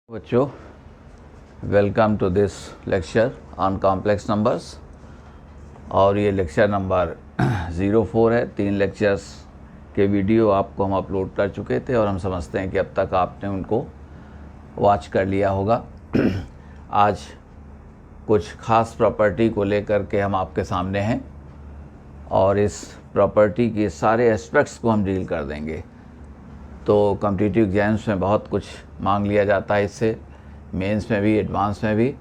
बच्चों, welcome to this lecture on complex numbers. और ये लेक्चर नंबर 04 है। 3 लेक्चर्स के वीडियो आपको हम अपलोड कर चुके थे और हम समझते हैं कि अब तक आपने उनको वॉच कर लिया होगा। आज कुछ ख़ास प्रॉपर्टी को लेकर के हम आपके सामने हैं और इस प्रॉपर्टी के सारे एस्पेक्ट्स को हम डील कर देंगे। तो कॉम्पिटिटिव एग्जाम्स में बहुत कुछ मांग लिया जाता है इससे, मेंस में भी, एडवांस में भी,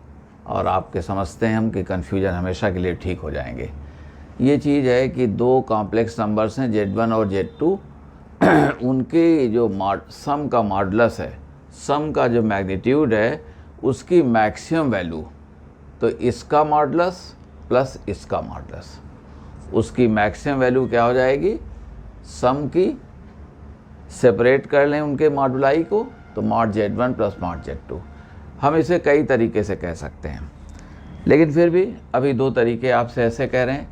और आपके समझते हैं हम कि कन्फ्यूजन हमेशा के लिए ठीक हो जाएंगे। ये चीज़ है कि 2 कॉम्प्लेक्स नंबर्स हैं Z1 और Z2, उनके जो सम का मॉडुलस है, सम का जो मैग्नीट्यूड है, उसकी मैक्सिमम वैल्यू, तो इसका मॉडुलस प्लस इसका मॉडुलस, उसकी मैक्सिमम वैल्यू क्या हो जाएगी, सम की सेपरेट कर लें उनके मॉडुलाई को, तो mod Z1 plus mod Z2। हम इसे कई तरीके से कह सकते हैं, लेकिन फिर भी अभी 2 तरीके आपसे ऐसे कह रहे हैं।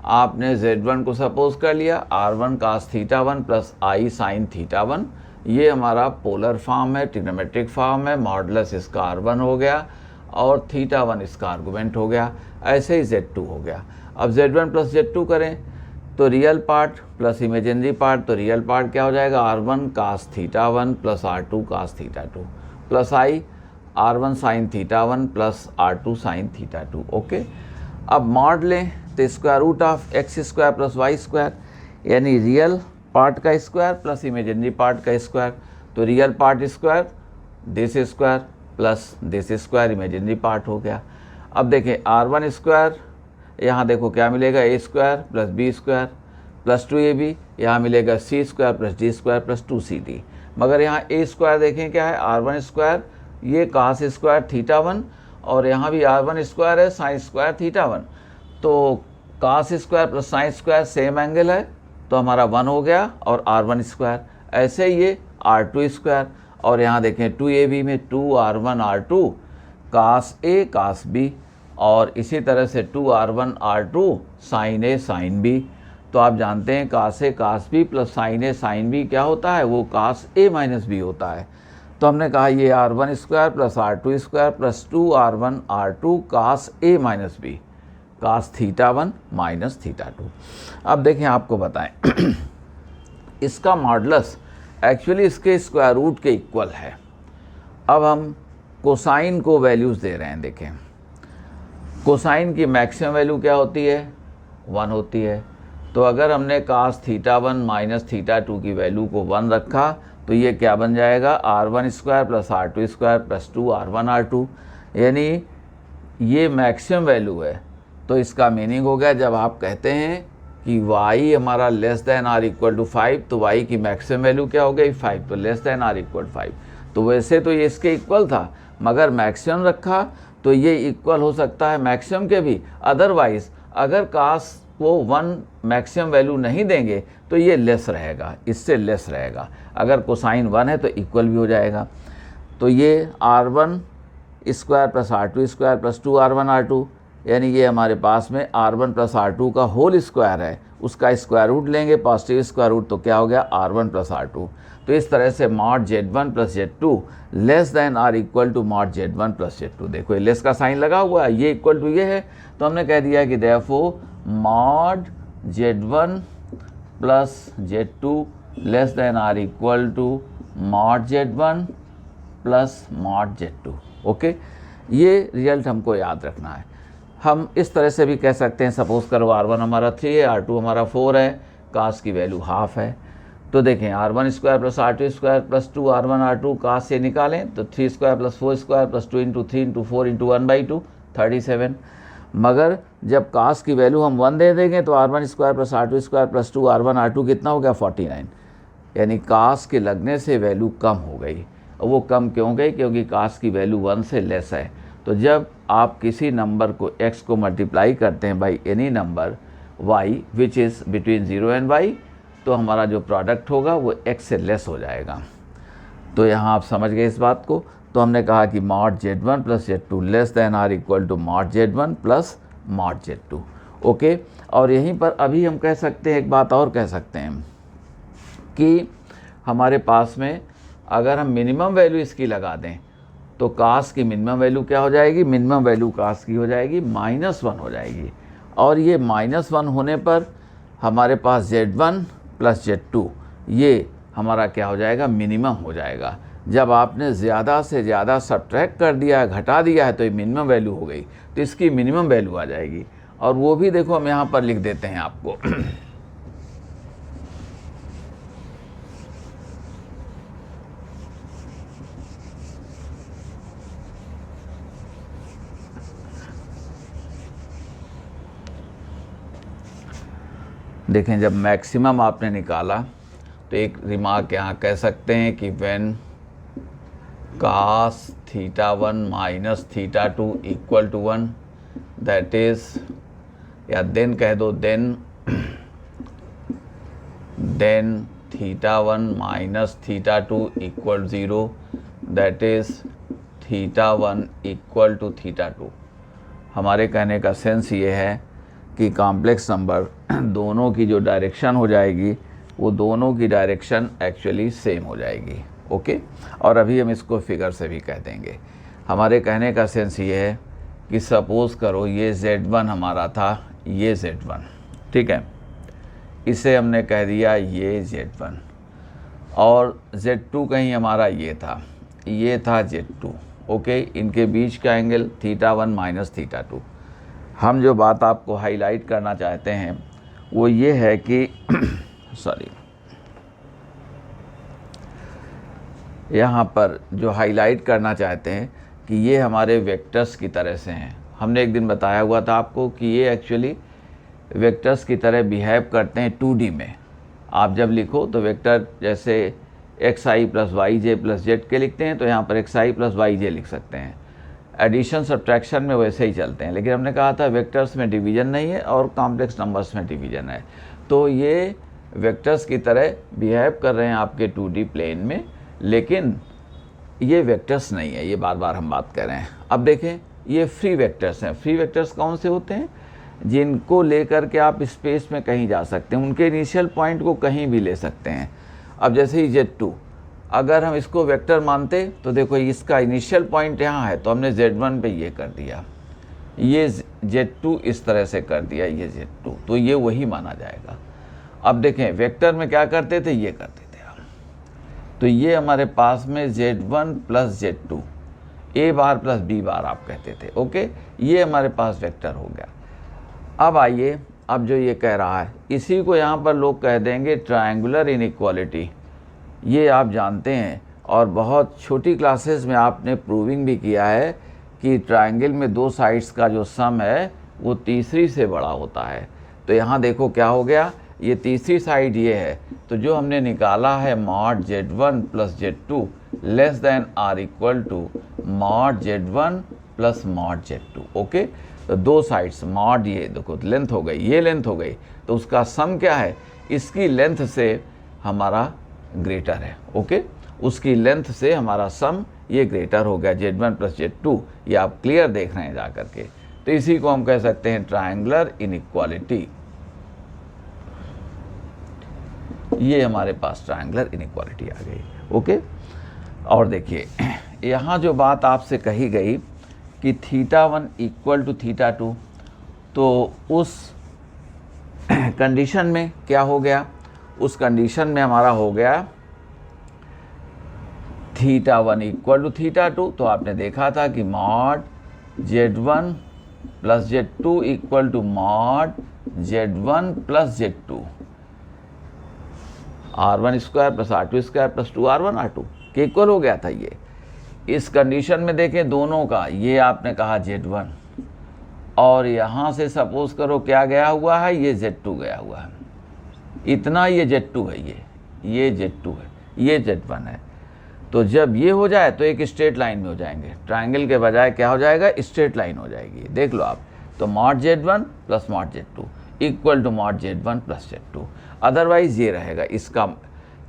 आपने Z1 को सपोज कर लिया R1 cos θ1 plus I sin θ1, ये हमारा पोलर फॉर्म है, ट्रिग्नोमेट्रिक फॉर्म है, मॉडुलस इसका R1 हो गया और θ1 इसका आर्गूमेंट हो गया। ऐसे ही Z2 हो गया। अब Z1 प्लस Z2 करें तो real part plus imaginary part, तो रियल पार्ट क्या हो जाएगा, R1 cos θ1 plus R2 cos θ2 plus I R1 sin θ1 plus R2 sin θ2। Okay, अब मॉड लें तो square root of X square plus Y square, यानी रियल पार्ट का square plus imaginary part का स्क्वायर। तो real part square this square plus this square imaginary part हो गया। अब देखें R1 स्क्वायर, यहाँ देखो क्या मिलेगा, A square plus B square plus 2ab, यहाँ मिलेगा C square plus D square plus 2cd। मगर यहाँ ए स्क्वायर देखें क्या है, R1 स्क्वायर, ये कास स्क्वायर θ1, और यहाँ भी R1 स्क्वायर है साइन स्क्वायर θ1। तो cos square plus sine square same angle है, तो हमारा 1 हो गया और R1 स्क्वायर। ऐसे ये R2 स्क्वायर, और यहाँ देखें 2ab में 2R1 R2 कास ए कास बी, और इसी तरह से 2R1 R2 साइन ए साइन बी। तो आप जानते हैं कास ए कास बी प्लस साइन ए साइन बी क्या होता है, वो कास ए माइनस बी होता है। तो हमने कहा ये R1 square plus R2 square plus 2R1 R2 कास ए माइनस बी, कास θ1 माइनस θ2। अब देखें आपको बताएं इसका मॉडुलस एक्चुअली इसके स्क्वायर रूट के इक्वल है। अब हम कोसाइन को वैल्यूज़ दे रहे हैं। देखें कोसाइन की मैक्सिमम वैल्यू क्या होती है, 1 होती है। तो अगर हमने कास θ1 माइनस θ2 की वैल्यू को 1 रखा तो ये क्या बन जाएगा, R1 square plus R2 square plus 2R1 R2, यानी ये मैक्सिमम वैल्यू है। तो इसका मीनिंग हो गया, जब आप कहते हैं कि y हमारा less than or equal to 5, तो y की मैक्सिमम वैल्यू क्या हो गई, 5, तो लेस दैन आर इक्वल 5। तो वैसे तो ये इसके इक्वल था, मगर मैक्सिमम रखा तो ये इक्वल हो सकता है मैक्सिमम के भी। अदरवाइज अगर कास को 1 मैक्सिमम वैल्यू नहीं देंगे तो ये लेस रहेगा, इससे लेस रहेगा। अगर कोसाइन 1 है तो इक्वल भी हो जाएगा। तो ये R1 square plus R2 square plus 2R1 R2, यानी ये हमारे पास में R1 प्लस R2 का होल स्क्वायर है, उसका स्क्वायर रूट लेंगे, पॉजिटिव स्क्वायर रूट, तो क्या हो गया, R1 प्लस R2। तो इस तरह से mod Z1 plus Z2 less than or equal to mod Z1 plus Z2। देखो ये लेस का साइन लगा हुआ है, ये इक्वल टू ये है, तो हमने कह दिया कि therefore mod Z1 plus Z2 less than or equal to mod Z1 plus mod Z2। Okay, ये रिजल्ट हमको याद रखना है। हम इस तरह से भी कह सकते हैं, सपोज करो R1 हमारा 3 है, R2 हमारा 4 है, कास की वैल्यू हाफ है। तो देखें R1 square plus R2 square plus 2R1 R2 कास से निकालें तो 3 square plus 4 square plus 2 into 3 into 4 into 1/2 37। मगर जब कास की वैल्यू हम 1 दे देंगे तो R1 square plus R2 square plus 2R1 R2 कितना हो गया, 49, यानी कास के लगने से वैल्यू कम हो गई। और वो कम क्यों गई, क्योंकि कास की वैल्यू 1 से लेस है। तो जब आप किसी नंबर को x को मल्टीप्लाई करते हैं by any number y which is between 0 and y, तो हमारा जो प्रोडक्ट होगा वो x से लेस हो जाएगा। तो यहाँ आप समझ गए इस बात को। तो हमने कहा कि mod Z1 plus Z2 less than or equal to mod Z1 plus mod Z2। Okay, और यहीं पर अभी हम कह सकते हैं, एक बात और कह सकते हैं कि हमारे पास में अगर हम मिनिमम वैल्यू इसकी लगा दें तो कास की मिनिमम वैल्यू क्या हो जाएगी, मिनिमम वैल्यू कास की हो जाएगी -1 हो जाएगी। और ये -1 होने पर हमारे पास Z1 + Z2 ये हमारा क्या हो जाएगा, मिनिमम हो जाएगा। जब आपने ज़्यादा से ज़्यादा सब्ट्रैक्ट कर दिया है, घटा दिया है, तो ये मिनिमम वैल्यू हो गई, तो इसकी मिनिमम वैल्यू आ जाएगी। और वो भी देखो हम यहाँ पर लिख देते हैं आपको देखें, जब मैक्सिमम आपने निकाला तो एक रिमार्क यहाँ कह सकते हैं कि व्हेन cos θ1 - θ2 = 1, दैट इज़, या देन कह दो, देन θ1 - θ2 = 0, दैट इज़ θ1 = θ2। हमारे कहने का सेंस ये है कि कॉम्प्लेक्स नंबर दोनों की जो डायरेक्शन हो जाएगी वो दोनों की डायरेक्शन एक्चुअली सेम हो जाएगी। ओके, और अभी हम इसको फिगर से भी कह देंगे। हमारे कहने का सेंस ये है कि सपोज़ करो ये Z1 हमारा था, ये Z1, ठीक है, इसे हमने कह दिया ये Z1, और Z2 कहीं हमारा ये था Z2। ओके, इनके बीच का एंगल θ1 - θ2। हम जो बात आपको हाईलाइट करना चाहते हैं वो ये है कि सॉरी, यहाँ पर जो हाईलाइट करना चाहते हैं कि ये हमारे वेक्टर्स की तरह से हैं। हमने एक दिन बताया हुआ था आपको कि ये एक्चुअली वेक्टर्स की तरह बिहेव करते हैं 2D में। आप जब लिखो तो वेक्टर जैसे xi + yj + z के लिखते हैं, तो यहाँ पर xi + yj लिख सकते हैं। एडिशन सब्ट्रैक्शन में वैसे ही चलते हैं, लेकिन हमने कहा था वेक्टर्स में डिवीज़न नहीं है और कॉम्प्लेक्स नंबर्स में डिवीज़न है। तो ये वेक्टर्स की तरह बिहेव कर रहे हैं आपके 2D प्लेन में, लेकिन ये वेक्टर्स नहीं है, ये बार बार हम बात कर रहे हैं। अब देखें, ये फ्री वेक्टर्स हैं। फ्री वेक्टर्स कौन से होते हैं, जिनको लेकर के आप स्पेस में कहीं जा सकते हैं, उनके इनिशियल पॉइंट को कहीं भी ले सकते हैं। अब जैसे ही Z2, अगर हम इसको वेक्टर मानते तो देखो इसका इनिशियल पॉइंट यहाँ है, तो हमने Z1 पे ये कर दिया, ये Z2 इस तरह से कर दिया, ये Z2, तो ये वही माना जाएगा। अब देखें, वेक्टर में क्या करते थे, ये करते थे हम, तो ये हमारे पास में Z1 + Z2, A bar + B बार आप कहते थे। ओके, ये हमारे पास वेक्टर हो गया। अब आइए, अब जो ये कह रहा है, इसी को यहाँ पर लोग कह देंगे ट्रायंगुलर इनइक्वालिटी। ये आप जानते हैं, और बहुत छोटी क्लासेस में आपने प्रूविंग भी किया है कि ट्रायंगल में 2 साइड्स का जो सम है वो तीसरी से बड़ा होता है। तो यहाँ देखो क्या हो गया, ये तीसरी साइड ये है, तो जो हमने निकाला है mod Z1 + Z2 less than or equal to mod Z1 + mod Z2। Okay, तो 2 साइड्स mod, ये देखो लेंथ हो गई, ये लेंथ हो गई, तो उसका सम क्या है, इसकी लेंथ से हमारा ग्रेटर है। ओके, उसकी लेंथ से हमारा सम ये ग्रेटर हो गया, Z1 + Z2। ये आप क्लियर देख रहे हैं जा करके, तो इसी को हम कह सकते हैं ट्रायंगुलर इनइक्वालिटी। ये हमारे पास ट्रायंगुलर इनइक्वालिटी आ गई। ओके, और देखिए यहाँ जो बात आपसे कही गई कि θ1 = θ2, तो उस कंडीशन में क्या हो गया, उस कंडीशन में हमारा हो गया θ1 = θ2। तो आपने देखा था कि mod Z1 + Z2 = mod Z1 + Z2, R1² + R2² + 2R1 R2 के इक्वल हो गया था। ये इस कंडीशन में देखें दोनों का, ये आपने कहा Z1, और यहाँ से सपोज करो क्या गया हुआ है, ये Z2 गया हुआ है, इतना ये Z2 है, ये Z2 है, ये Z1 है। तो जब ये हो जाए तो एक स्ट्रेट लाइन में हो जाएंगे, ट्रायंगल के बजाय क्या हो जाएगा, स्ट्रेट लाइन हो जाएगी। देख लो आप, तो mod Z1 + mod Z2 = mod Z1 + Z2। Otherwise ये रहेगा, इसका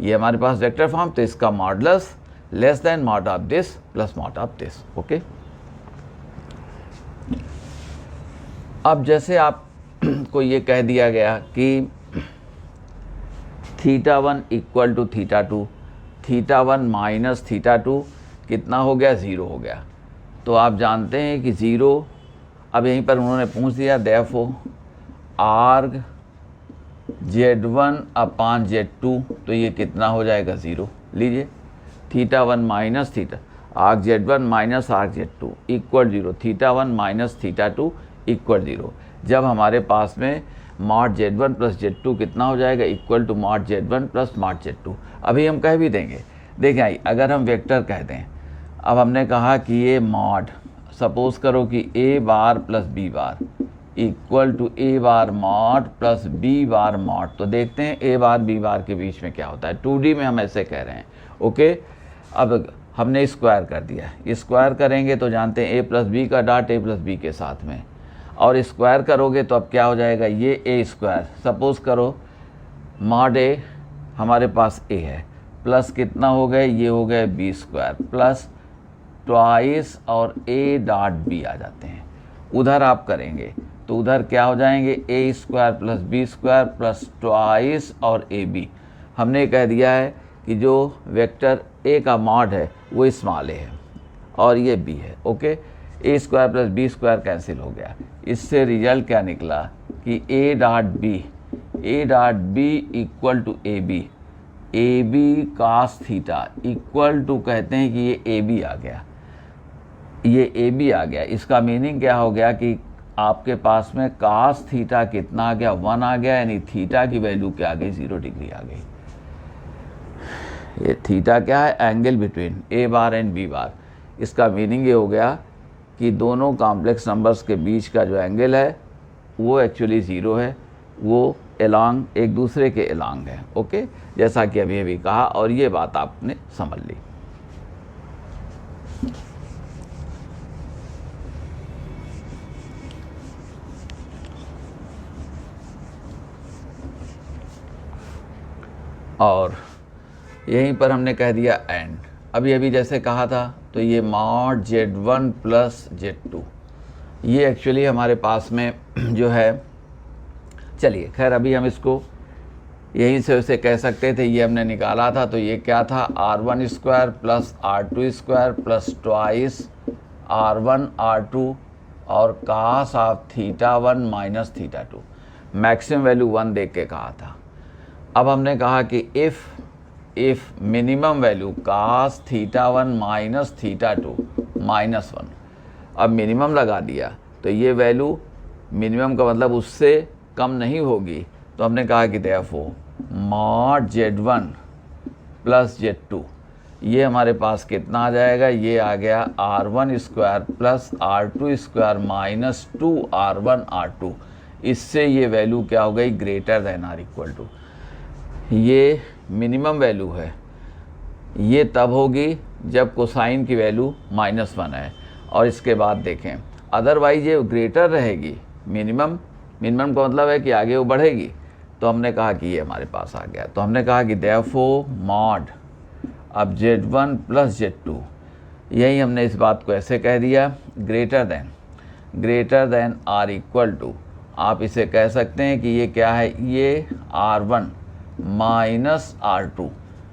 ये हमारे पास वेक्टर फॉर्म, तो इसका modulus less than mod of this + mod of this. Okay, अब जैसे आप को ये कह दिया गया कि θ1 = θ2, θ1 - θ2 कितना हो गया, 0 हो गया। तो आप जानते हैं कि 0, अब यहीं पर उन्होंने पूछ दिया, देयरफॉर आर्ग Z1 अपान Z2, तो ये कितना हो जाएगा, 0। लीजिए θ1 minus theta arg Z1 minus arg Z2 equal 0, θ1 minus θ2 equal 0। जब हमारे पास में मॉड Z1 प्लस Z2 कितना हो जाएगा, equal to mod Z1 plus mod Z2। अभी हम कह भी देंगे, देखें आई, अगर हम वेक्टर कह दें, अब हमने कहा कि ये मॉड, सपोज करो कि A bar plus B bar equal to A bar mod plus B bar mod. तो देखते हैं A बार B बार के बीच में क्या होता है। 2D में हम ऐसे कह रहे हैं, ओके। अब हमने स्क्वायर कर दिया, स्क्वायर करेंगे तो जानते हैं A प्लस बी का डॉट A प्लस बी के साथ में, और स्क्वायर करोगे तो अब क्या हो जाएगा, ये A स्क्वायर, सपोज करो मॉड A हमारे पास A है, प्लस कितना हो गए, ये हो गए B स्क्वायर प्लस ट्वाइस और A डॉट B आ जाते हैं। उधर आप करेंगे तो उधर क्या हो जाएंगे, A square plus B square plus twice और AB। हमने कह दिया है कि जो वेक्टर A का मॉड है वो स्मॉल a है और ये B है, okay. A square plus B square cancel हो गया, इससे रिजल्ट क्या निकला कि A dot B equal to A B cos theta equal to, कहते हैं कि ये AB आ गया, ये AB आ गया। इसका मीनिंग क्या हो गया कि आपके पास में कास थीटा कितना आ गया, 1 आ गया, यानी थीटा की वैल्यू क्या आ गई, 0 डिग्री आ गई। ये थीटा क्या है, angle between A bar and B बार। इसका मीनिंग ये हो गया कि दोनों कॉम्प्लेक्स नंबर्स के बीच का जो एंगल है वो एक्चुअली 0 है, वो एलॉन्ग, एक दूसरे के एलॉन्ग है, ओके, जैसा कि अभी अभी कहा, और ये बात आपने समझ ली। और यहीं पर हमने कह दिया एंड। अभी जैसे कहा था, तो ये मॉड Z1 प्लस Z2, ये एक्चुअली हमारे पास में जो है, चलिए खैर अभी हम इसको यहीं से उसे कह सकते थे, ये हमने निकाला था। तो ये क्या था, R1 square plus R2 square plus twice R1 R2 और cos of θ1 minus θ2, maximum value 1 देख के कहा था। अब हमने कहा कि if minimum value cos θ1 minus θ2 minus 1, अब मिनिमम लगा दिया तो ये वैल्यू मिनिमम का मतलब उससे कम नहीं होगी। तो हमने कहा कि therefore mod Z1 plus Z2, ये हमारे पास कितना आ जाएगा, ये आ गया R1 square plus R2 square minus 2R1 R2। इससे ये वैल्यू क्या हो गई, greater than or equal to, ये मिनिमम वैल्यू है, ये तब होगी जब कोसाइन की वैल्यू -1 है। और इसके बाद देखें, अदरवाइज ये ग्रेटर रहेगी, मिनिमम का मतलब है कि आगे वो बढ़ेगी। तो हमने कहा कि ये हमारे पास आ गया। तो हमने कहा कि देयरफॉर मॉड अब Z1 प्लस Z2, यही हमने इस बात को ऐसे कह दिया, greater than or equal to, आप इसे कह सकते हैं कि ये क्या है, ये R1 माइनस R2,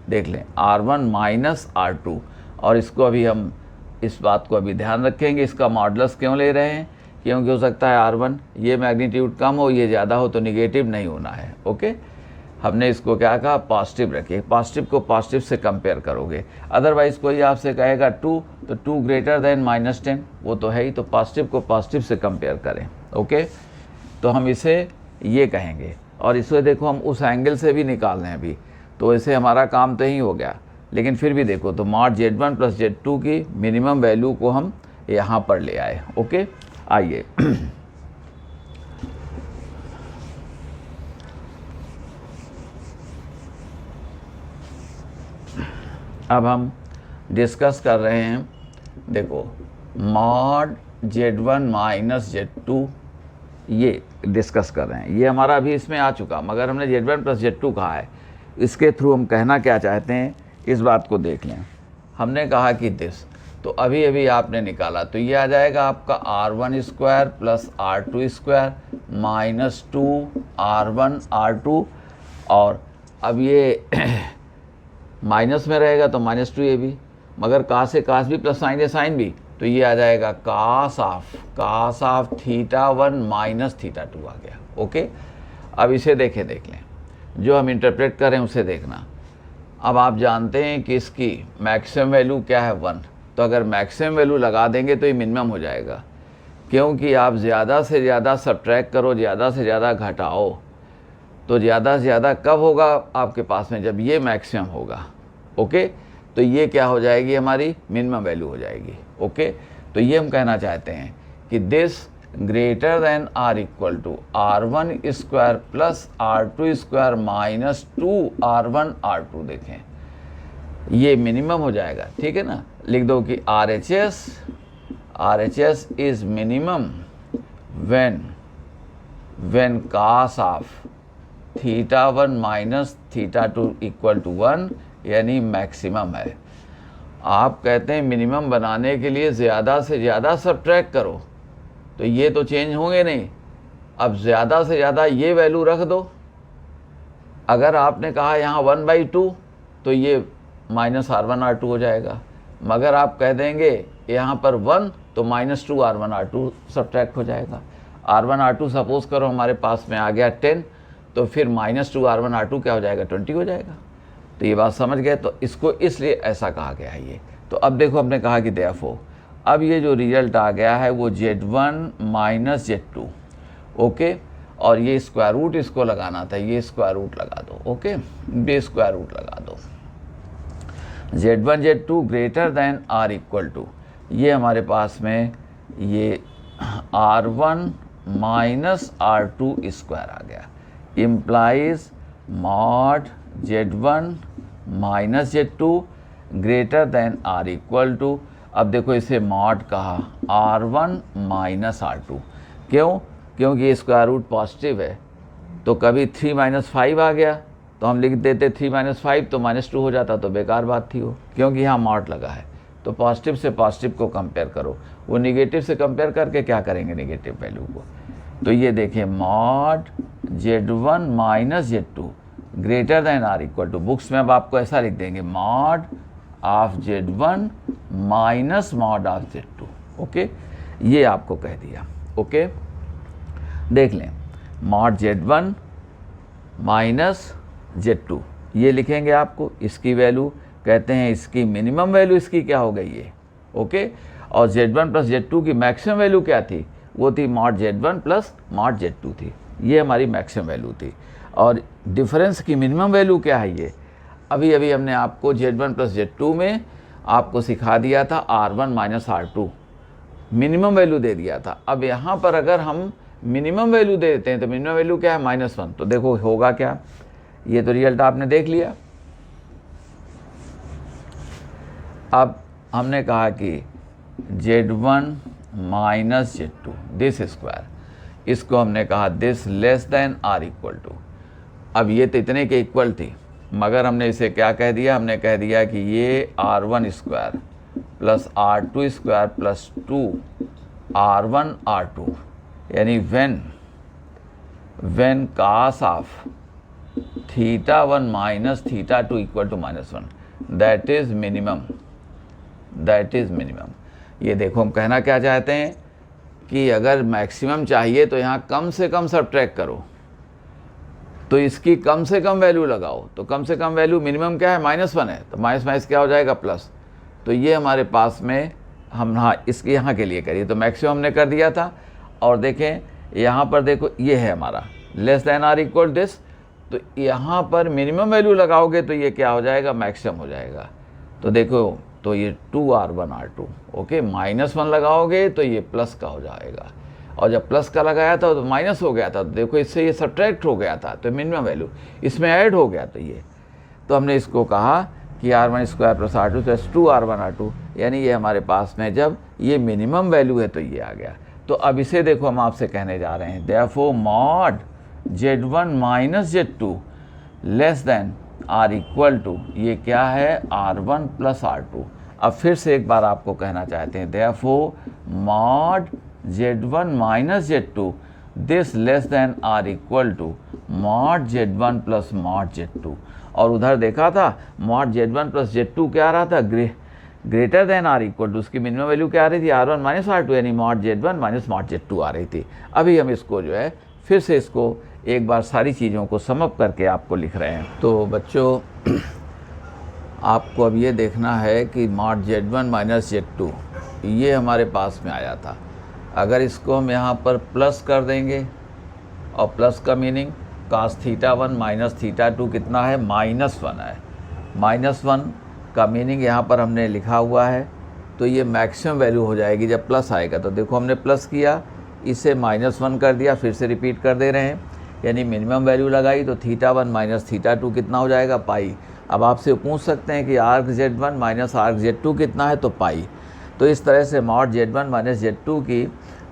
देख लें R1 माइनस R2। और इसको अभी हम इस बात को अभी ध्यान रखेंगे, इसका मॉडुलस क्यों ले रहे हैं, क्योंकि हो सकता है R1 ये मैग्नीट्यूड कम हो, ये ज़्यादा हो, तो निगेटिव नहीं होना है, ओके। हमने इसको क्या कहा, पॉजिटिव रखिए, पॉजिटिव को पॉजिटिव से कंपेयर करोगे। अदरवाइज़ कोई आपसे कहेगा 2, तो 2 ग्रेटर देन -10, वो तो है ही, तो पॉजिटिव को पॉजिटिव से कंपेयर करें, ओके। तो हम इसे ये कहेंगे, और इसे देखो हम उस एंगल से भी निकाल रहे हैं अभी, तो इसे हमारा काम तो ही हो गया। लेकिन फिर भी देखो, तो मॉड Z1 प्लस Z2 की मिनिमम वैल्यू को हम यहाँ पर ले आए, ओके। आइए अब हम डिस्कस कर रहे हैं, देखो मॉड Z1 माइनस Z2, ये डिस्कस कर रहे हैं। ये हमारा अभी इसमें आ चुका, मगर हमने Z1 प्लस Z2 कहा है। इसके थ्रू हम कहना क्या चाहते हैं, इस बात को देख लें। हमने कहा कि दिस, तो अभी आपने निकाला, तो ये आ जाएगा आपका R1 square plus R2 square minus 2R1 R2, और अब ये माइनस में रहेगा तो -2AB, मगर कास से कास भी प्लस साइन है साइन भी, तो ये आ जाएगा कास ऑफ थीटा 1 माइनस थीटा 2 आ गया। ओके, अब इसे देख लें, जो हम इंटरप्रेट करें उसे देखना। अब आप जानते हैं कि इसकी मैक्सिमम वैल्यू क्या है 1, तो अगर मैक्सिमम वैल्यू लगा देंगे तो ये मिनिमम हो जाएगा, क्योंकि आप ज़्यादा से ज़्यादा सब्ट्रैक्ट करो, ज़्यादा से ज़्यादा घटाओ, तो ज़्यादा से ज़्यादा कब होगा आपके पास में, जब ये मैक्सिमम होगा। ओके, तो ये क्या हो जाएगी, हमारी मिनिमम वैल्यू हो जाएगी। ओके, तो ये हम कहना चाहते हैं कि this greater than or equal to R1 square plus R2 square minus 2R1 R2। देखें ये मिनिमम हो जाएगा, ठीक है ना। लिख दो कि RHS is minimum when cos of theta 1 minus theta 2 equal to 1, यानी मैक्सिमम है। आप कहते हैं मिनिमम बनाने के लिए ज़्यादा से ज़्यादा सब्ट्रैक्ट करो, तो ये तो चेंज होंगे नहीं। अब ज़्यादा से ज़्यादा ये वैल्यू रख दो। अगर आपने कहा यहाँ 1/2 तो ये माइनस R1 R2 हो जाएगा, मगर आप कह देंगे यहाँ पर 1 तो माइनस 2 R1 R2 सब्ट्रैक्ट हो जाएगा। R1 R2 सपोज करो हमारे पास में आ गया 10, तो फिर माइनस 2 R1 R2 क्या हो जाएगा, 20 हो जाएगा। तो ये बात समझ गए, तो इसको इसलिए ऐसा कहा गया है ये। तो अब देखो हमने कहा कि देयरफॉर अब ये जो रिजल्ट आ गया है वो Z1 माइनस Z2। ओके, और ये स्क्वायर रूट इसको लगाना था, ये स्क्वायर रूट लगा दो। ओके, ये स्क्वायर रूट लगा दो। Z1 Z2 greater than or equal to, ये हमारे पास में ये R1 माइनस R2 स्क्वायर आ गया, implies mod Z1 minus Z2 greater than or equal to. अब देखो इसे मॉड कहा R1 माइनस R2, क्यों, क्योंकि ये स्क्वायर रूट पॉजिटिव है, तो कभी 3 माइनस 5 आ गया तो हम लिख देते 3 माइनस 5 तो माइनस 2 हो जाता, तो बेकार बात थी वो, क्योंकि यहाँ मॉड लगा है। तो पॉजिटिव से पॉजिटिव को कंपेयर करो, वो निगेटिव से कंपेयर करके क्या करेंगे, निगेटिव वैल्यू को। तो ये देखिए mod Z1 minus Z2 greater than or equal to, books में अब आपको ऐसा लिख देंगे mod of Z1 minus mod of Z2। Okay, ये आपको कह दिया। ओके, देख लें मॉड Z1 माइनस Z2 ये लिखेंगे आपको, इसकी वैल्यू कहते हैं, इसकी मिनिमम वैल्यू इसकी क्या हो गई है। ओके, और Z1 प्लस Z2 की मैक्सिमम वैल्यू क्या थी, वो थी mod Z1 plus mod Z2 थी, ये हमारी मैक्सिमम वैल्यू थी। और डिफरेंस की मिनिमम वैल्यू क्या है, ये अभी हमने आपको Z1 प्लस Z2 में आपको सिखा दिया था R1 minus R2, minimum value दे दिया था। अब यहाँ पर अगर हम मिनिमम वैल्यू दे देते हैं तो मिनिमम वैल्यू क्या है, -1। तो देखो होगा क्या, ये तो रिजल्ट आपने देख लिया। अब हमने कहा कि Z1 minus Z2 this square, इसको हमने कहा this less than or equal to. अब ये तो इतने के इक्वल थी, मगर हमने इसे क्या कह दिया, हमने कह दिया कि ये R1 square plus R2 square plus 2 R1 R2, यानी when cos of theta 1 minus theta 2 equal to -1, that is minimum. ये देखो हम कहना क्या चाहते हैं कि अगर मैक्सिमम चाहिए तो यहाँ कम से कम सब्ट्रैक्ट करो, तो इसकी कम से कम वैल्यू लगाओ। तो कम से कम वैल्यू मिनिमम क्या है, -1 है, तो माइनस क्या हो जाएगा, प्लस। तो ये हमारे पास में हम इसके यहाँ के लिए करिए, तो मैक्सिमम हमने कर दिया था। और देखें यहाँ पर देखो ये है हमारा less than or equal this, तो यहाँ पर मिनिमम वैल्यू लगाओगे तो ये क्या हो जाएगा, मैक्सिमम हो जाएगा। तो देखो, तो ये 2R1 R2। ओके, -1 लगाओगे तो ये प्लस का हो जाएगा, और जब प्लस का लगाया था तो माइनस हो गया था, तो देखो इससे ये सब्ट्रैक्ट हो गया था, तो मिनिमम वैल्यू इसमें ऐड हो गया। तो ये तो हमने इसको कहा कि R1 square plus R2 plus 2R1 R2, यानी ये हमारे पास में जब ये मिनिमम वैल्यू है तो ये आ गया। तो अब इसे देखो हम आपसे कहने जा रहे हैं, therefore mod Z1 minus Z2 less than or equal to, ये क्या है, R1 प्लस R2। अब फिर से एक बार आपको कहना चाहते हैं, therefore mod Z1 minus Z2 this less than or equal to mod Z1 plus mod Z2। और उधर देखा था मॉड Z1 प्लस Z2 क्या आ रहा था, greater than or equal to, उसकी मिनिमम वैल्यू क्या आ रही थी, R1 माइनस R2 यानी mod Z1 minus mod Z2 आ रही थी। अभी हम इसको जो है फिर से इसको एक बार सारी चीज़ों को सम अप करके आपको लिख रहे हैं। तो बच्चों आपको अब ये देखना है कि मॉड Z1 माइनस Z2 ये हमारे पास में आया था। अगर इसको हम यहाँ पर प्लस कर देंगे, और प्लस का मीनिंग cos θ1 माइनस θ2 कितना है, -1 है। -1 का मीनिंग यहाँ पर हमने लिखा हुआ है, तो ये मैक्सिमम वैल्यू हो जाएगी जब प्लस आएगा। तो देखो हमने प्लस किया, इसे -1 कर दिया, फिर से रिपीट कर दे रहे हैं, यानी मिनिमम वैल्यू लगाई तो θ1 माइनस θ2 कितना हो जाएगा, पाई। अब आपसे पूछ सकते हैं कि arc Z1 minus arc Z2 कितना है, तो पाई। तो इस तरह से मॉड Z1 माइनस Z2 की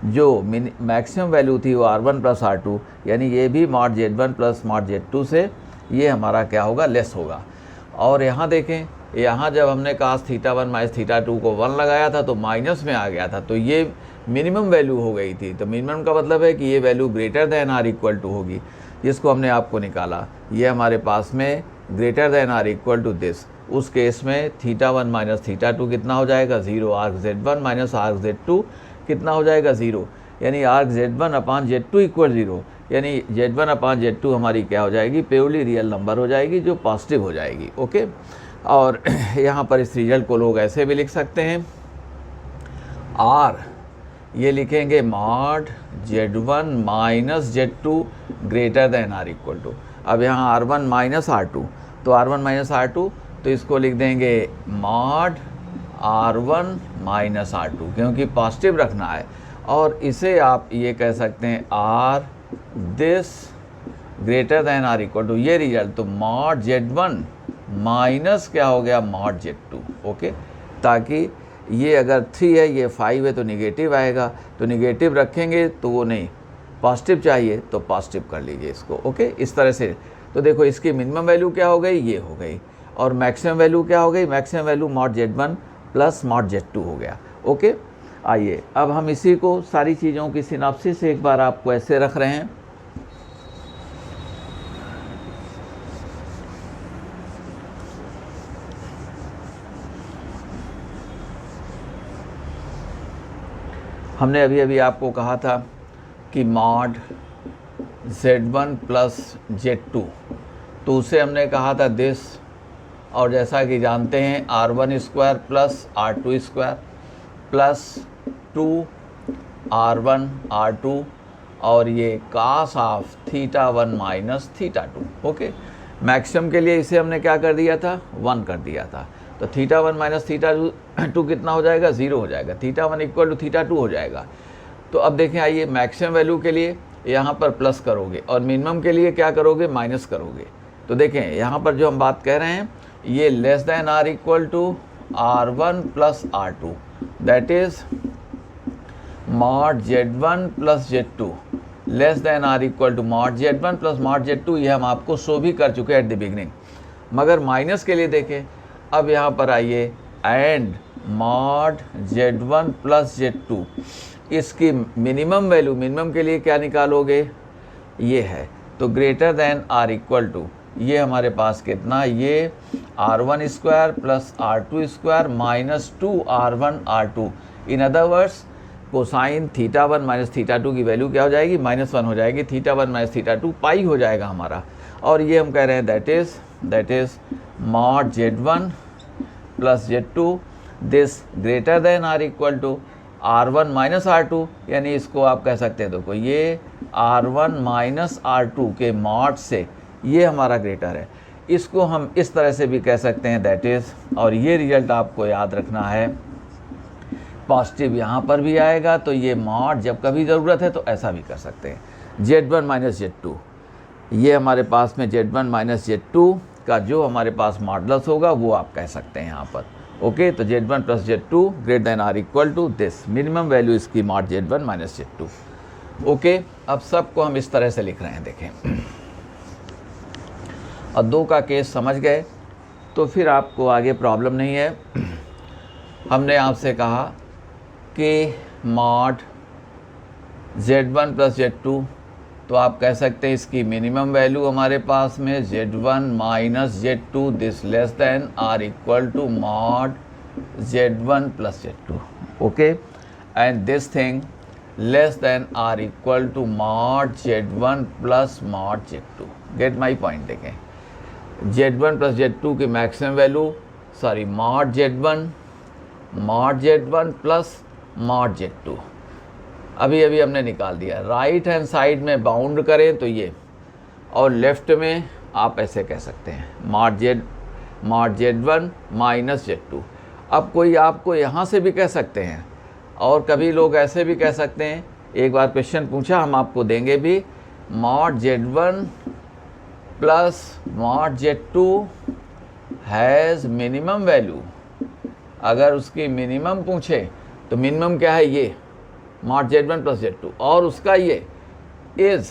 जो मैक्सिमम वैल्यू थी वो R1 प्लस R2, यानी ये भी mod Z1 plus mod Z2 से ये हमारा क्या होगा, लेस होगा। और यहाँ देखें, यहाँ जब हमने cos θ1 माइनस θ2 को 1 लगाया था तो माइनस में आ गया था, तो ये मिनिमम वैल्यू हो गई थी। तो मिनिमम का मतलब है कि ये value greater than or equal to होगी, जिसको हमने आपको निकाला। ये हमारे पास में greater than or equal to this, उस केस में θ1 माइनस θ2 कितना हो जाएगा, 0। Arc Z1 minus arc Z2 कितना हो जाएगा, 0। यानी arc Z1 upon Z2 equal 0, यानी Z1 अपान Z2 हमारी क्या हो जाएगी, प्योरली रियल नंबर हो जाएगी, जो पॉजिटिव हो जाएगी। ओके, और यहाँ पर इस रिजल्ट को लोग ऐसे भी लिख सकते हैं, आर ये लिखेंगे mod Z1 minus Z2 greater than or equal to. अब यहाँ R1 माइनस R2, तो R1 माइनस R2, तो इसको लिख देंगे मॉड R1 माइनस R2, क्योंकि पॉजिटिव रखना है। और इसे आप ये कह सकते हैं or this greater than or equal to, ये रिजल्ट, तो मॉड Z1 माइनस क्या हो गया, मॉड Z2। ओके, ताकि ये अगर 3 है, ये 5 है, तो निगेटिव आएगा, तो निगेटिव रखेंगे तो वो नहीं, पॉजिटिव चाहिए तो पॉजिटिव कर लीजिए इसको। ओके, इस तरह से। तो देखो इसकी मिनिमम वैल्यू क्या हो गई, ये हो गई, और मैक्सिमम वैल्यू क्या हो गई, maximum value mod Z1 plus mod Z2 हो गया। ओके, आइए अब हम इसी को सारी चीज़ों की सिनॉप्सिस एक बार आपको ऐसे रख रहे हैं। हमने अभी अभी आपको कहा था कि मॉड Z1 प्लस Z2, तो उसे हमने कहा था दिस, और जैसा कि जानते हैं R1 square plus R2 square plus 2 R1 R2, और ये cos of θ1 minus θ2। Okay, maximum के लिए इसे हमने क्या कर दिया था, 1 कर दिया था, तो θ1 माइनस θ2 कितना हो जाएगा, 0 हो जाएगा, θ1 इक्वल टू θ2 हो जाएगा। तो अब देखें, आइए मैक्सिमम वैल्यू के लिए यहाँ पर प्लस करोगे और मिनिमम के लिए क्या करोगे, माइनस करोगे। तो देखें यहाँ पर जो हम बात कह रहे हैं, ये less than or equal to R1 plus R2, that is mod Z1 plus Z2 less than or equal to mod Z1 plus mod Z2। ये हम आपको शो भी कर चुके हैं एट द बिगनिंग। मगर माइनस के लिए देखें, अब यहाँ पर आइए, and mod Z1 plus Z2, इसकी मिनिमम वैल्यू, मिनिमम के लिए क्या निकालोगे, ये है, तो greater than or equal to, ये हमारे पास कितना, ये R1 square plus R2 square minus 2 R1 R2। In other words cosine θ1 minus θ2 की वैल्यू क्या हो जाएगी, -1 हो जाएगी, θ1 माइनस θ2 पाई हो जाएगा हमारा। और ये हम कह रहे हैं that is mod Z1 plus Z2 this greater than or equal to R1 minus R2, यानी इसको आप कह सकते हैं, देखो ये R1 माइनस R2 के मॉड से ये हमारा ग्रेटर है। इसको हम इस तरह से भी कह सकते हैं, दैट इज़, और ये रिजल्ट आपको याद रखना है, पॉजिटिव यहाँ पर भी आएगा, तो ये मॉड जब कभी ज़रूरत है तो ऐसा भी कर सकते हैं। Z1 माइनस Z2, ये हमारे पास में Z1 माइनस Z2 का जो हमारे पास मॉडुलस होगा वो आप कह सकते हैं यहाँ पर। ओके, तो Z1 plus Z2 greater than or equal to this, minimum value इसकी mod Z1 minus Z2। Okay, अब सबको हम इस तरह से लिख रहे हैं, देखें, और 2 का केस समझ गए तो फिर आपको आगे प्रॉब्लम नहीं है। हमने आपसे कहा कि मॉड Z1 प्लस Z2, तो आप कह सकते हैं इसकी मिनिमम वैल्यू हमारे पास में Z1 minus Z2 this less than or equal to mod Z1 plus Z2, okay, and this thing less than or equal to mod Z1 plus mod Z2. Get my point? देखें Z1 plus Z2 की maximum value sorry mod Z1 plus mod Z2 अभी अभी हमने निकाल दिया। Right hand side में bound करें तो ये, और लेफ्ट में आप ऐसे कह सकते हैं mod Z1 माइनस Z2। अब कोई आपको यहाँ से भी कह सकते हैं और कभी लोग ऐसे भी कह सकते हैं। एक बार क्वेश्चन पूछा, हम आपको देंगे भी, mod Z1 plus mod Z2 has minimum value. अगर उसकी मिनिमम पूछे तो मिनिमम क्या है, ये mod Z1 प्लस Z2, और उसका ये इज़,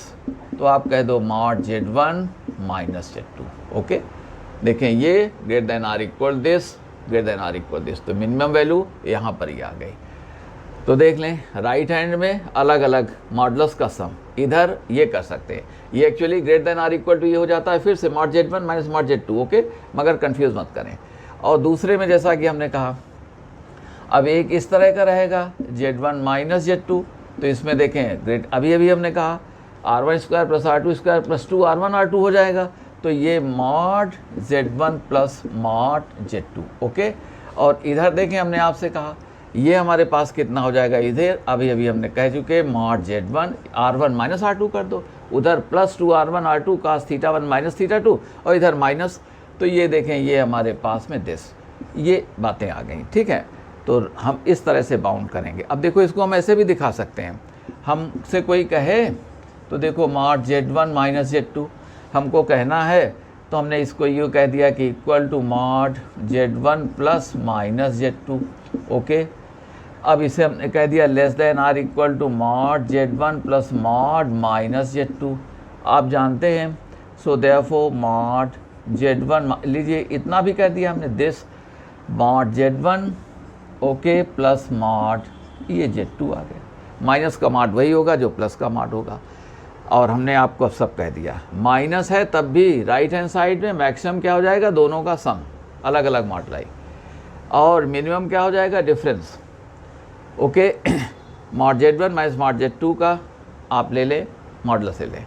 तो आप कह दो mod Z1 minus Z2, okay. देखें ये greater than or equal this, greater than or equal this, तो मिनिमम वैल्यू यहाँ पर ही आ गई। तो देख लें राइट हैंड में अलग अलग मॉडुलस का सम, इधर ये कर सकते हैं। ये actually greater than or equal to ये हो जाता है फिर से mod Z1 minus mod Z2, okay, मगर कंफ्यूज मत करें। और दूसरे में जैसा कि हमने कहा, अब एक इस तरह का रहेगा Z1 माइनस Z2, तो इसमें देखें ग्रेट अभी अभी हमने कहा R1 square plus R2 square plus 2 R1 R2 हो जाएगा, तो ये mod Z1 plus mod Z2, okay. और इधर देखें हमने आपसे कहा ये हमारे पास कितना हो जाएगा, इधर अभी अभी हमने कह चुके mod Z1 R1 minus R2 कर दो, उधर plus 2 R1 R2 cos θ1 minus θ2, और इधर माइनस, तो ये देखें ये हमारे पास में दिस, ये बातें आ गई, ठीक है। तो हम इस तरह से बाउंड करेंगे। अब देखो इसको हम ऐसे भी दिखा सकते हैं, हमसे कोई कहे तो देखो mod Z1 माइनस Z2 हमको कहना है, तो हमने इसको यूँ कह दिया कि equal to mod Z1 plus minus Z2, okay. अब इसे हमने कह दिया less than or equal to mod Z1 plus mod minus Z2, आप जानते हैं। सो देयरफॉर mod Z1, लीजिए इतना भी कह दिया हमने, this mod Z1 okay plus mod ये Z2 आ गया। माइनस का mod वही होगा जो प्लस का mod होगा, और हमने आपको अब सब कह दिया। माइनस है तब भी राइट हैंड साइड में मैक्सिमम क्या हो जाएगा, दोनों का सम अलग अलग मॉडलाई, और मिनिमम क्या हो जाएगा, difference, okay. mod Z1 minus mod Z2 का आप ले लें, मॉडुलस से लें।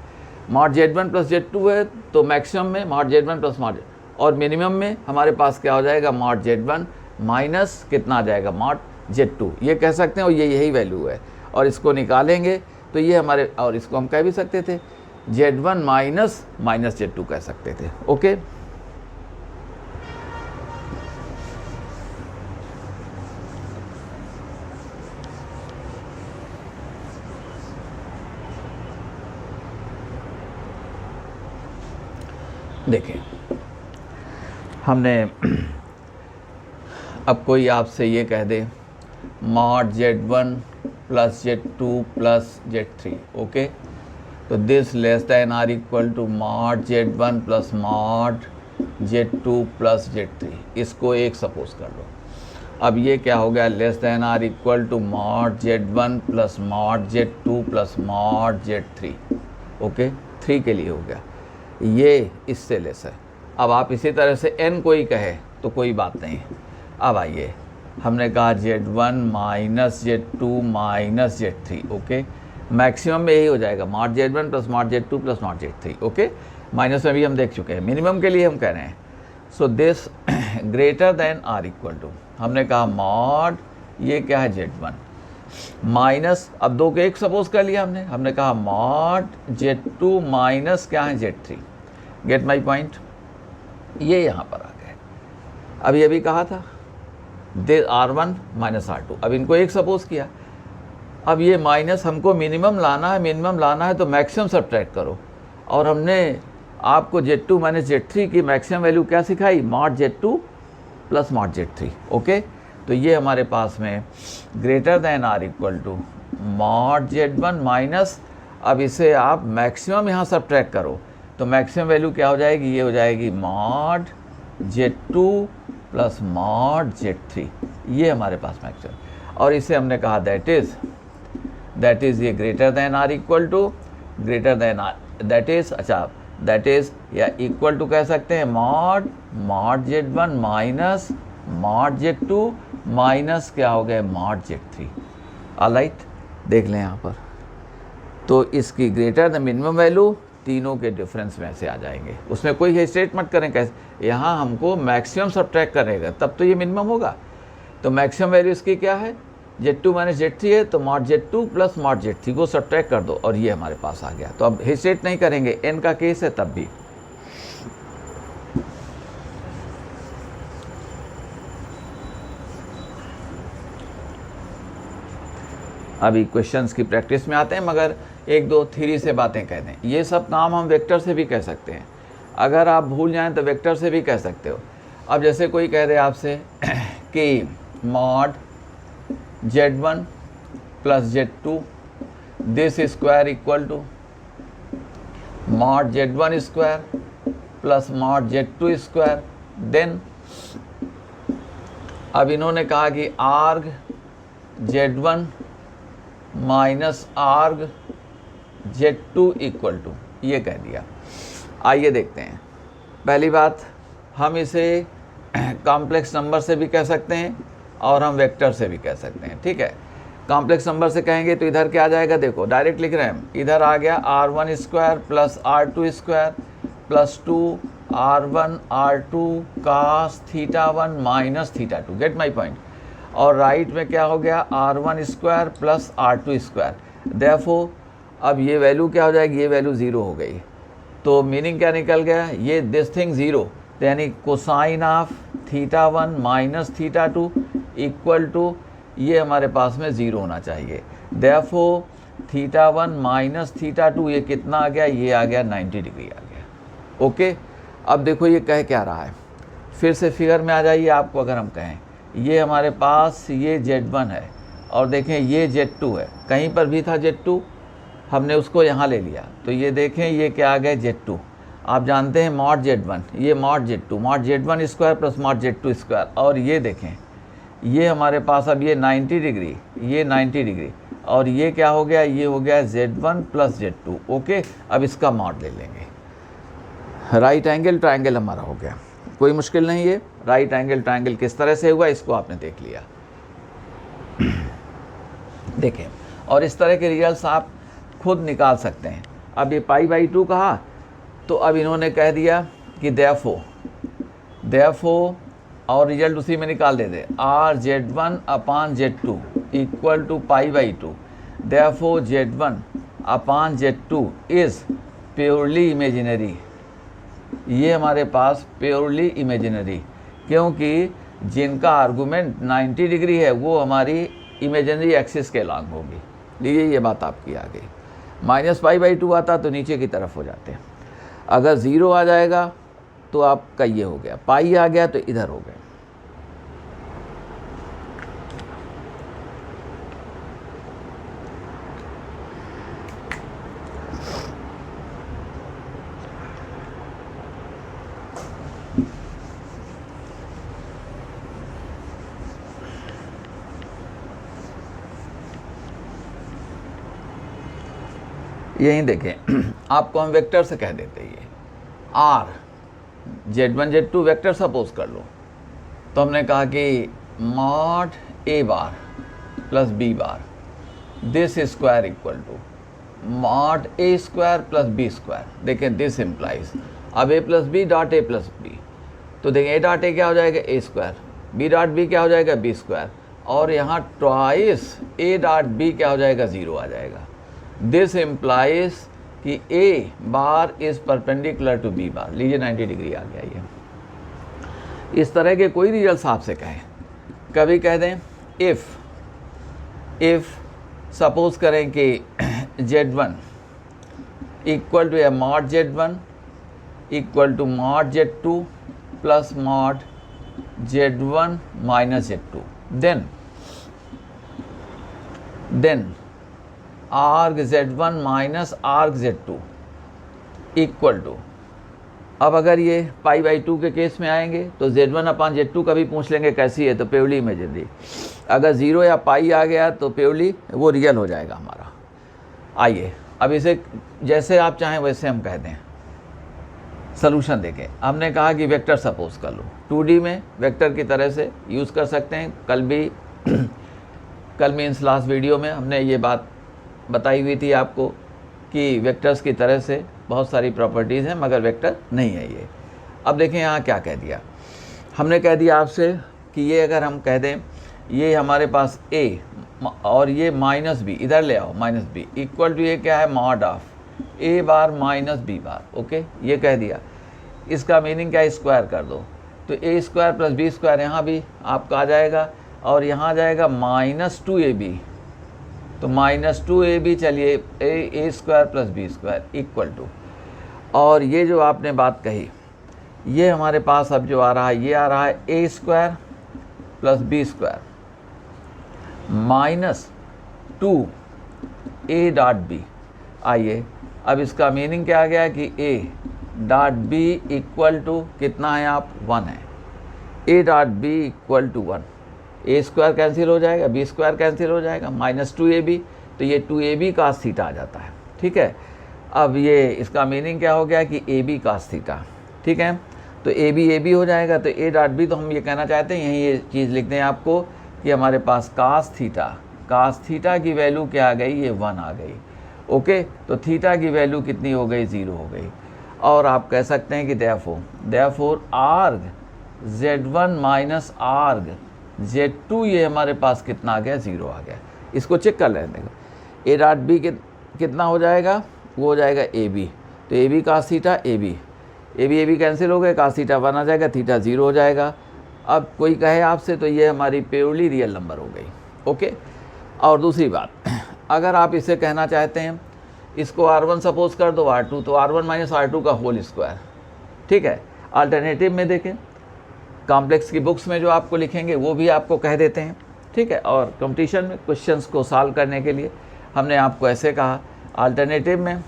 mod Z1 प्लस Z2 है तो मैक्सिमम में mod Z1 प्लस mod, और मिनिमम में हमारे पास क्या हो जाएगा, mod Z1 माइनस कितना आ जाएगा, mod Z2, ये कह सकते हैं, और ये यही वैल्यू है। और इसको निकालेंगे तो ये हमारे, और इसको हम कह भी सकते थे Z1 माइनस माइनस Z2 कह सकते थे, ओके। देखें हमने, अब कोई आपसे ये कह दे mod Z1 plus Z2 plus Z3, okay, तो this less than or equal to mod Z1 plus mod Z2 plus Z3, इसको एक सपोज कर लो। अब ये क्या हो गया, less than or equal to mod Z1 plus mod Z2 plus mod Z3, okay, 3 के लिए हो गया, ये इससे लेस है। अब आप इसी तरह से n कोई कहे तो कोई बात नहीं। अब आइए, हमने कहा Z1 minus Z2 minus Z3, okay, maximum में यही हो जाएगा mod Z1 plus mod Z2 plus mod Z3, okay. Minus में भी हम देख चुके हैं, मिनिमम के लिए हम कह रहे हैं। So this greater than or equal to, हमने कहा mod ये क्या है Z1 माइनस, अब दो के एक सपोज कर लिया हमने कहा mod Z2 माइनस क्या है Z3, गेट माई पॉइंट, ये यहाँ पर आ गए। अभी अभी कहा था दे R1 माइनस R2, अब इनको एक सपोज किया। अब ये माइनस हमको मिनिमम लाना है तो मैक्सिमम सब्ट्रैक्ट करो, और हमने आपको Z2 माइनस Z3 की मैक्सिमम वैल्यू क्या सिखाई, mod Z2 plus mod Z3, okay. तो ये हमारे पास में greater than or equal to mod Z1 minus, अब इसे आप मैक्सिमम यहाँ सब्ट्रैक्ट करो तो मैक्सिमम वैल्यू क्या हो जाएगी, ये हो जाएगी mod Z2 plus mod Z3, ये हमारे पास मैक्सिमम। और इसे हमने कहा दैट इज़ ये greater than or equal to, greater than or that is, अच्छा दैट इज़ या इक्वल टू कह सकते हैं mod Z1 minus mod Z2 minus क्या हो गया मॉड Z3। ऑलराइट, देख लें यहाँ पर, तो इसकी ग्रेटर द मिनिमम वैल्यू तीनों के डिफरेंस में से आ जाएंगे, उसमें कोई हेजिटेट मत करें। कैसे, यहाँ हमको मैक्सिमम सब्ट्रैक्ट करेगा तब तो ये मिनिमम होगा। तो मैक्सिमम वैल्यू इसकी क्या है, Z2 माइनस Z3 है, तो mod Z2 plus mod Z3 को सब्ट्रैक्ट कर दो और ये हमारे पास आ गया। तो अब हेजिटेट नहीं करेंगे, n का केस है तब भी। अभी क्वेश्चंस की प्रैक्टिस में आते हैं, मगर एक दो थ्योरी से बातें कह दें। ये सब काम हम वेक्टर से भी कह सकते हैं, अगर आप भूल जाएं तो वेक्टर से भी कह सकते हो। अब जैसे कोई कह दे आपसे कि mod Z1 plus Z2 this square equal to mod Z1 square plus mod Z2 square, then अब इन्होंने कहा कि arg Z1 minus arg Z2 equal to, ये कह दिया। आइए देखते हैं। पहली बात, हम इसे कॉम्प्लेक्स नंबर से भी कह सकते हैं और हम वेक्टर से भी कह सकते हैं, ठीक है। कॉम्प्लेक्स नंबर से कहेंगे तो इधर क्या आ जाएगा, देखो डायरेक्ट लिख रहे हैं हम, इधर आ गया R1 square plus R2 square plus 2 R1 R2 cos θ1 minus θ2, get my point. और राइट में क्या हो गया, R1 square plus R2 square. Therefore अब ये वैल्यू क्या हो जाएगी, ये वैल्यू 0 हो गई। तो मीनिंग क्या निकल गया, ये दिस थिंग 0, यानी cosine of θ1 minus θ2 equal to, ये हमारे पास में 0 होना चाहिए। देयरफॉर θ1 माइनस θ2 ये कितना आ गया, ये आ गया 90 डिग्री आ गया। ओके, अब देखो ये कह क्या रहा है, फिर से फिगर में आ जाइए। आपको अगर हम कहें ये हमारे पास ये Z1 है और देखें ये Z2 है, कहीं पर भी था Z2, हमने उसको यहाँ ले लिया, तो ये देखें ये क्या आ गया Z2। आप जानते हैं मॉड Z1, ये mod Z2, mod Z1 square plus mod Z2 square, और ये देखें ये हमारे पास अब ये 90 डिग्री, ये 90 डिग्री, और ये क्या हो गया, ये हो गया Z1 प्लस Z2। ओके, अब इसका मॉड ले लेंगे। राइट एंगल ट्रायंगल हमारा हो गया, कोई मुश्किल नहीं है। राइट एंगल ट्रायंगल किस तरह से हुआ इसको आपने देख लिया, देखें, और इस तरह के रिजल्ट्स आप खुद निकाल सकते हैं। अब ये π/2 कहा, तो अब इन्होंने कह दिया कि देयरफॉर और रिजल्ट उसी में निकाल देते, R(Z1) upon Z2 equal to π/2। Therefore Z1 upon Z2 is purely imaginary. ये हमारे पास प्योरली इमेजिनरी, क्योंकि जिनका आर्गूमेंट 90 डिग्री है वो हमारी इमेजिनरी एक्सिस के अलॉन्ग होगी। लीजिए ये बात आपकी आ गई। माइनस π/2 आता तो नीचे की तरफ हो जाते, अगर 0 आ जाएगा तो आपका ये हो गया, पाई आ गया तो इधर हो गया। यहीं देखें, आपको हम वेक्टर से कह देते हैं, ये R Z1 Z2 vector suppose कर लो, तो हमने कहा कि mod A bar plus B bar this square equal to mod A square plus B square. देखें दिस इम्प्लाइज, अब A plus B dot A plus B, तो देखें A डॉट A क्या हो जाएगा A square, B dot B क्या हो जाएगा B स्क्वायर, और यहाँ ट्वाइस A डॉट B क्या हो जाएगा 0 आ जाएगा। दिस इम्प्लाइज कि A bar is perpendicular to B bar. लीजिए 90 डिग्री आ गया ये। इस तरह के कोई रिजल्ट आपसे कहें, कभी कह दें इफ़ सपोज करें कि Z1 equal to mod Z1 equal to mod Z2 plus mod Z1 minus Z2, then arg Z1 minus arg Z2 equal to, अब अगर ये π/2 के केस में आएंगे तो Z1 अपान Z2 का भी पूछ लेंगे कैसी है, तो प्योरली इमेजिनरी। अगर 0 या पाई आ गया तो प्योरली वो रियल हो जाएगा हमारा। आइए अब इसे जैसे आप चाहें वैसे हम कह दें, सलूशन देखें। हमने कहा कि वेक्टर सपोज कर लो, 2D में वेक्टर की तरह से यूज़ कर सकते हैं। कल मीन्स लास्ट वीडियो में हमने ये बात बताई हुई थी आपको कि वेक्टर्स की तरह से बहुत सारी प्रॉपर्टीज़ हैं, मगर वेक्टर नहीं है ये। अब देखें यहाँ क्या कह दिया, हमने कह दिया आपसे कि ये अगर हम कह दें ये हमारे पास a और ये माइनस बी, इधर ले आओ माइनस बी, इक्वल टू ये क्या है mod of a bar minus B bar. Okay, ये कह दिया। इसका मीनिंग क्या है, स्क्वायर कर दो, तो a square plus B square यहाँ भी आपका आ जाएगा और यहाँ आ जाएगा -2ab, तो -2ab, चलिए a square plus B square equal to, और ये जो आपने बात कही ये हमारे पास अब जो आ रहा है ये आ रहा है a square plus B square -2a dot B. आइए अब इसका मीनिंग क्या आ गया कि a dot B equal to कितना है, आप 1 है, a dot B equal to 1, a square cancel हो जाएगा, b स्क्वायर कैंसिल हो जाएगा, -2ab, तो ये 2ab cos थीटा आ जाता है। ठीक है, अब ये इसका मीनिंग क्या हो गया कि ab cos थीटा। ठीक है, तो ab हो जाएगा, तो a डॉट बी, तो हम ये कहना चाहते हैं, यही ये चीज़ लिख दें आपको कि हमारे पास cos थीटा की वैल्यू क्या आ गई, ये 1 आ गई। ओके, तो थीटा की वैल्यू कितनी हो गई, 0 हो गई। और आप कह सकते हैं कि therefore आर्ग z1 minus arg z2 ये हमारे पास कितना आ गया, 0 आ गया। इसको चेक कर लेते हैं, a डॉट बी कितना हो जाएगा, वो हो जाएगा ab, तो ab cos theta ab cancel हो गए, cos थीटा 1 आ जाएगा, थीटा 0 हो जाएगा। अब कोई कहे आपसे तो ये हमारी प्योरली रियल नंबर हो गई। ओके, और दूसरी बात, अगर आप इसे कहना चाहते हैं, इसको r1 सपोज कर दो r2, तो r1 माइनस r2 का होल स्क्वायर। ठीक है, अल्टरनेटिव में देखें, कॉम्प्लेक्स की बुक्स में जो आपको लिखेंगे वो भी आपको कह देते हैं। ठीक है, और कंपटीशन में क्वेश्चंस को सॉल्व करने के लिए हमने आपको ऐसे कहा अल्टरनेटिव में,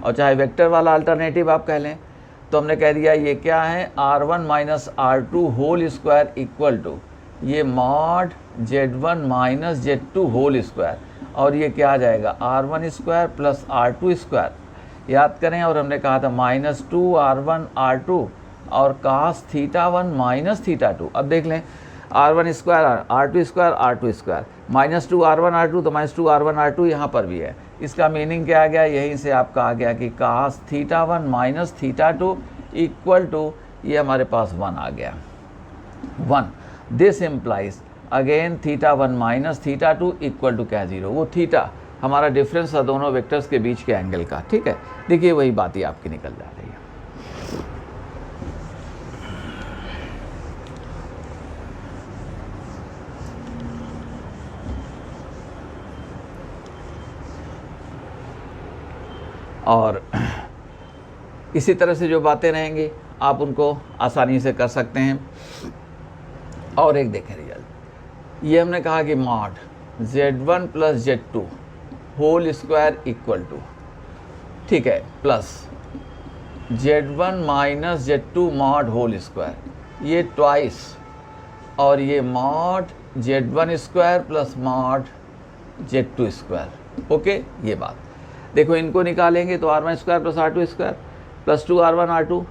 और चाहे वेक्टर वाला अल्टरनेटिव आप कह लें, तो हमने कह दिया ये क्या है, r1 minus r2 whole square equal to ये mod z1 minus z2 whole square, और ये क्या आ जाएगा, r1 square plus r2 square. याद करें, और हमने कहा था -2 r1 r2 और cos थीटा 1 माइनस थीटा 2। अब देख लें, r1 square r2 square r2 square, -2 r1 r2, तो -2 r1 r2 यहाँ पर भी है। इसका मीनिंग क्या आ गया, यहीं से आपका आ गया कि cos theta 1 minus theta 2 equal to ये हमारे पास 1 आ गया, 1। This implies again theta 1 minus theta 2 equal to क्या, 0। वो थीटा हमारा डिफरेंस है दोनों वेक्टर्स के बीच के एंगल का। ठीक है, देखिए वही बात ही आपकी निकल जा रही है। और इसी तरह से जो बातें रहेंगी आप उनको आसानी से कर सकते हैं। और एक देखें रिजल्ट, ये हमने कहा कि mod z1 plus z2 whole square equal to, ठीक है, plus z1 minus z2 mod whole square, ये ट्वाइस, और ये mod z1 square plus mod z2 square. Okay, ये बात देखो, इनको निकालेंगे तो r1 square plus r2 square plus 2 r1 r2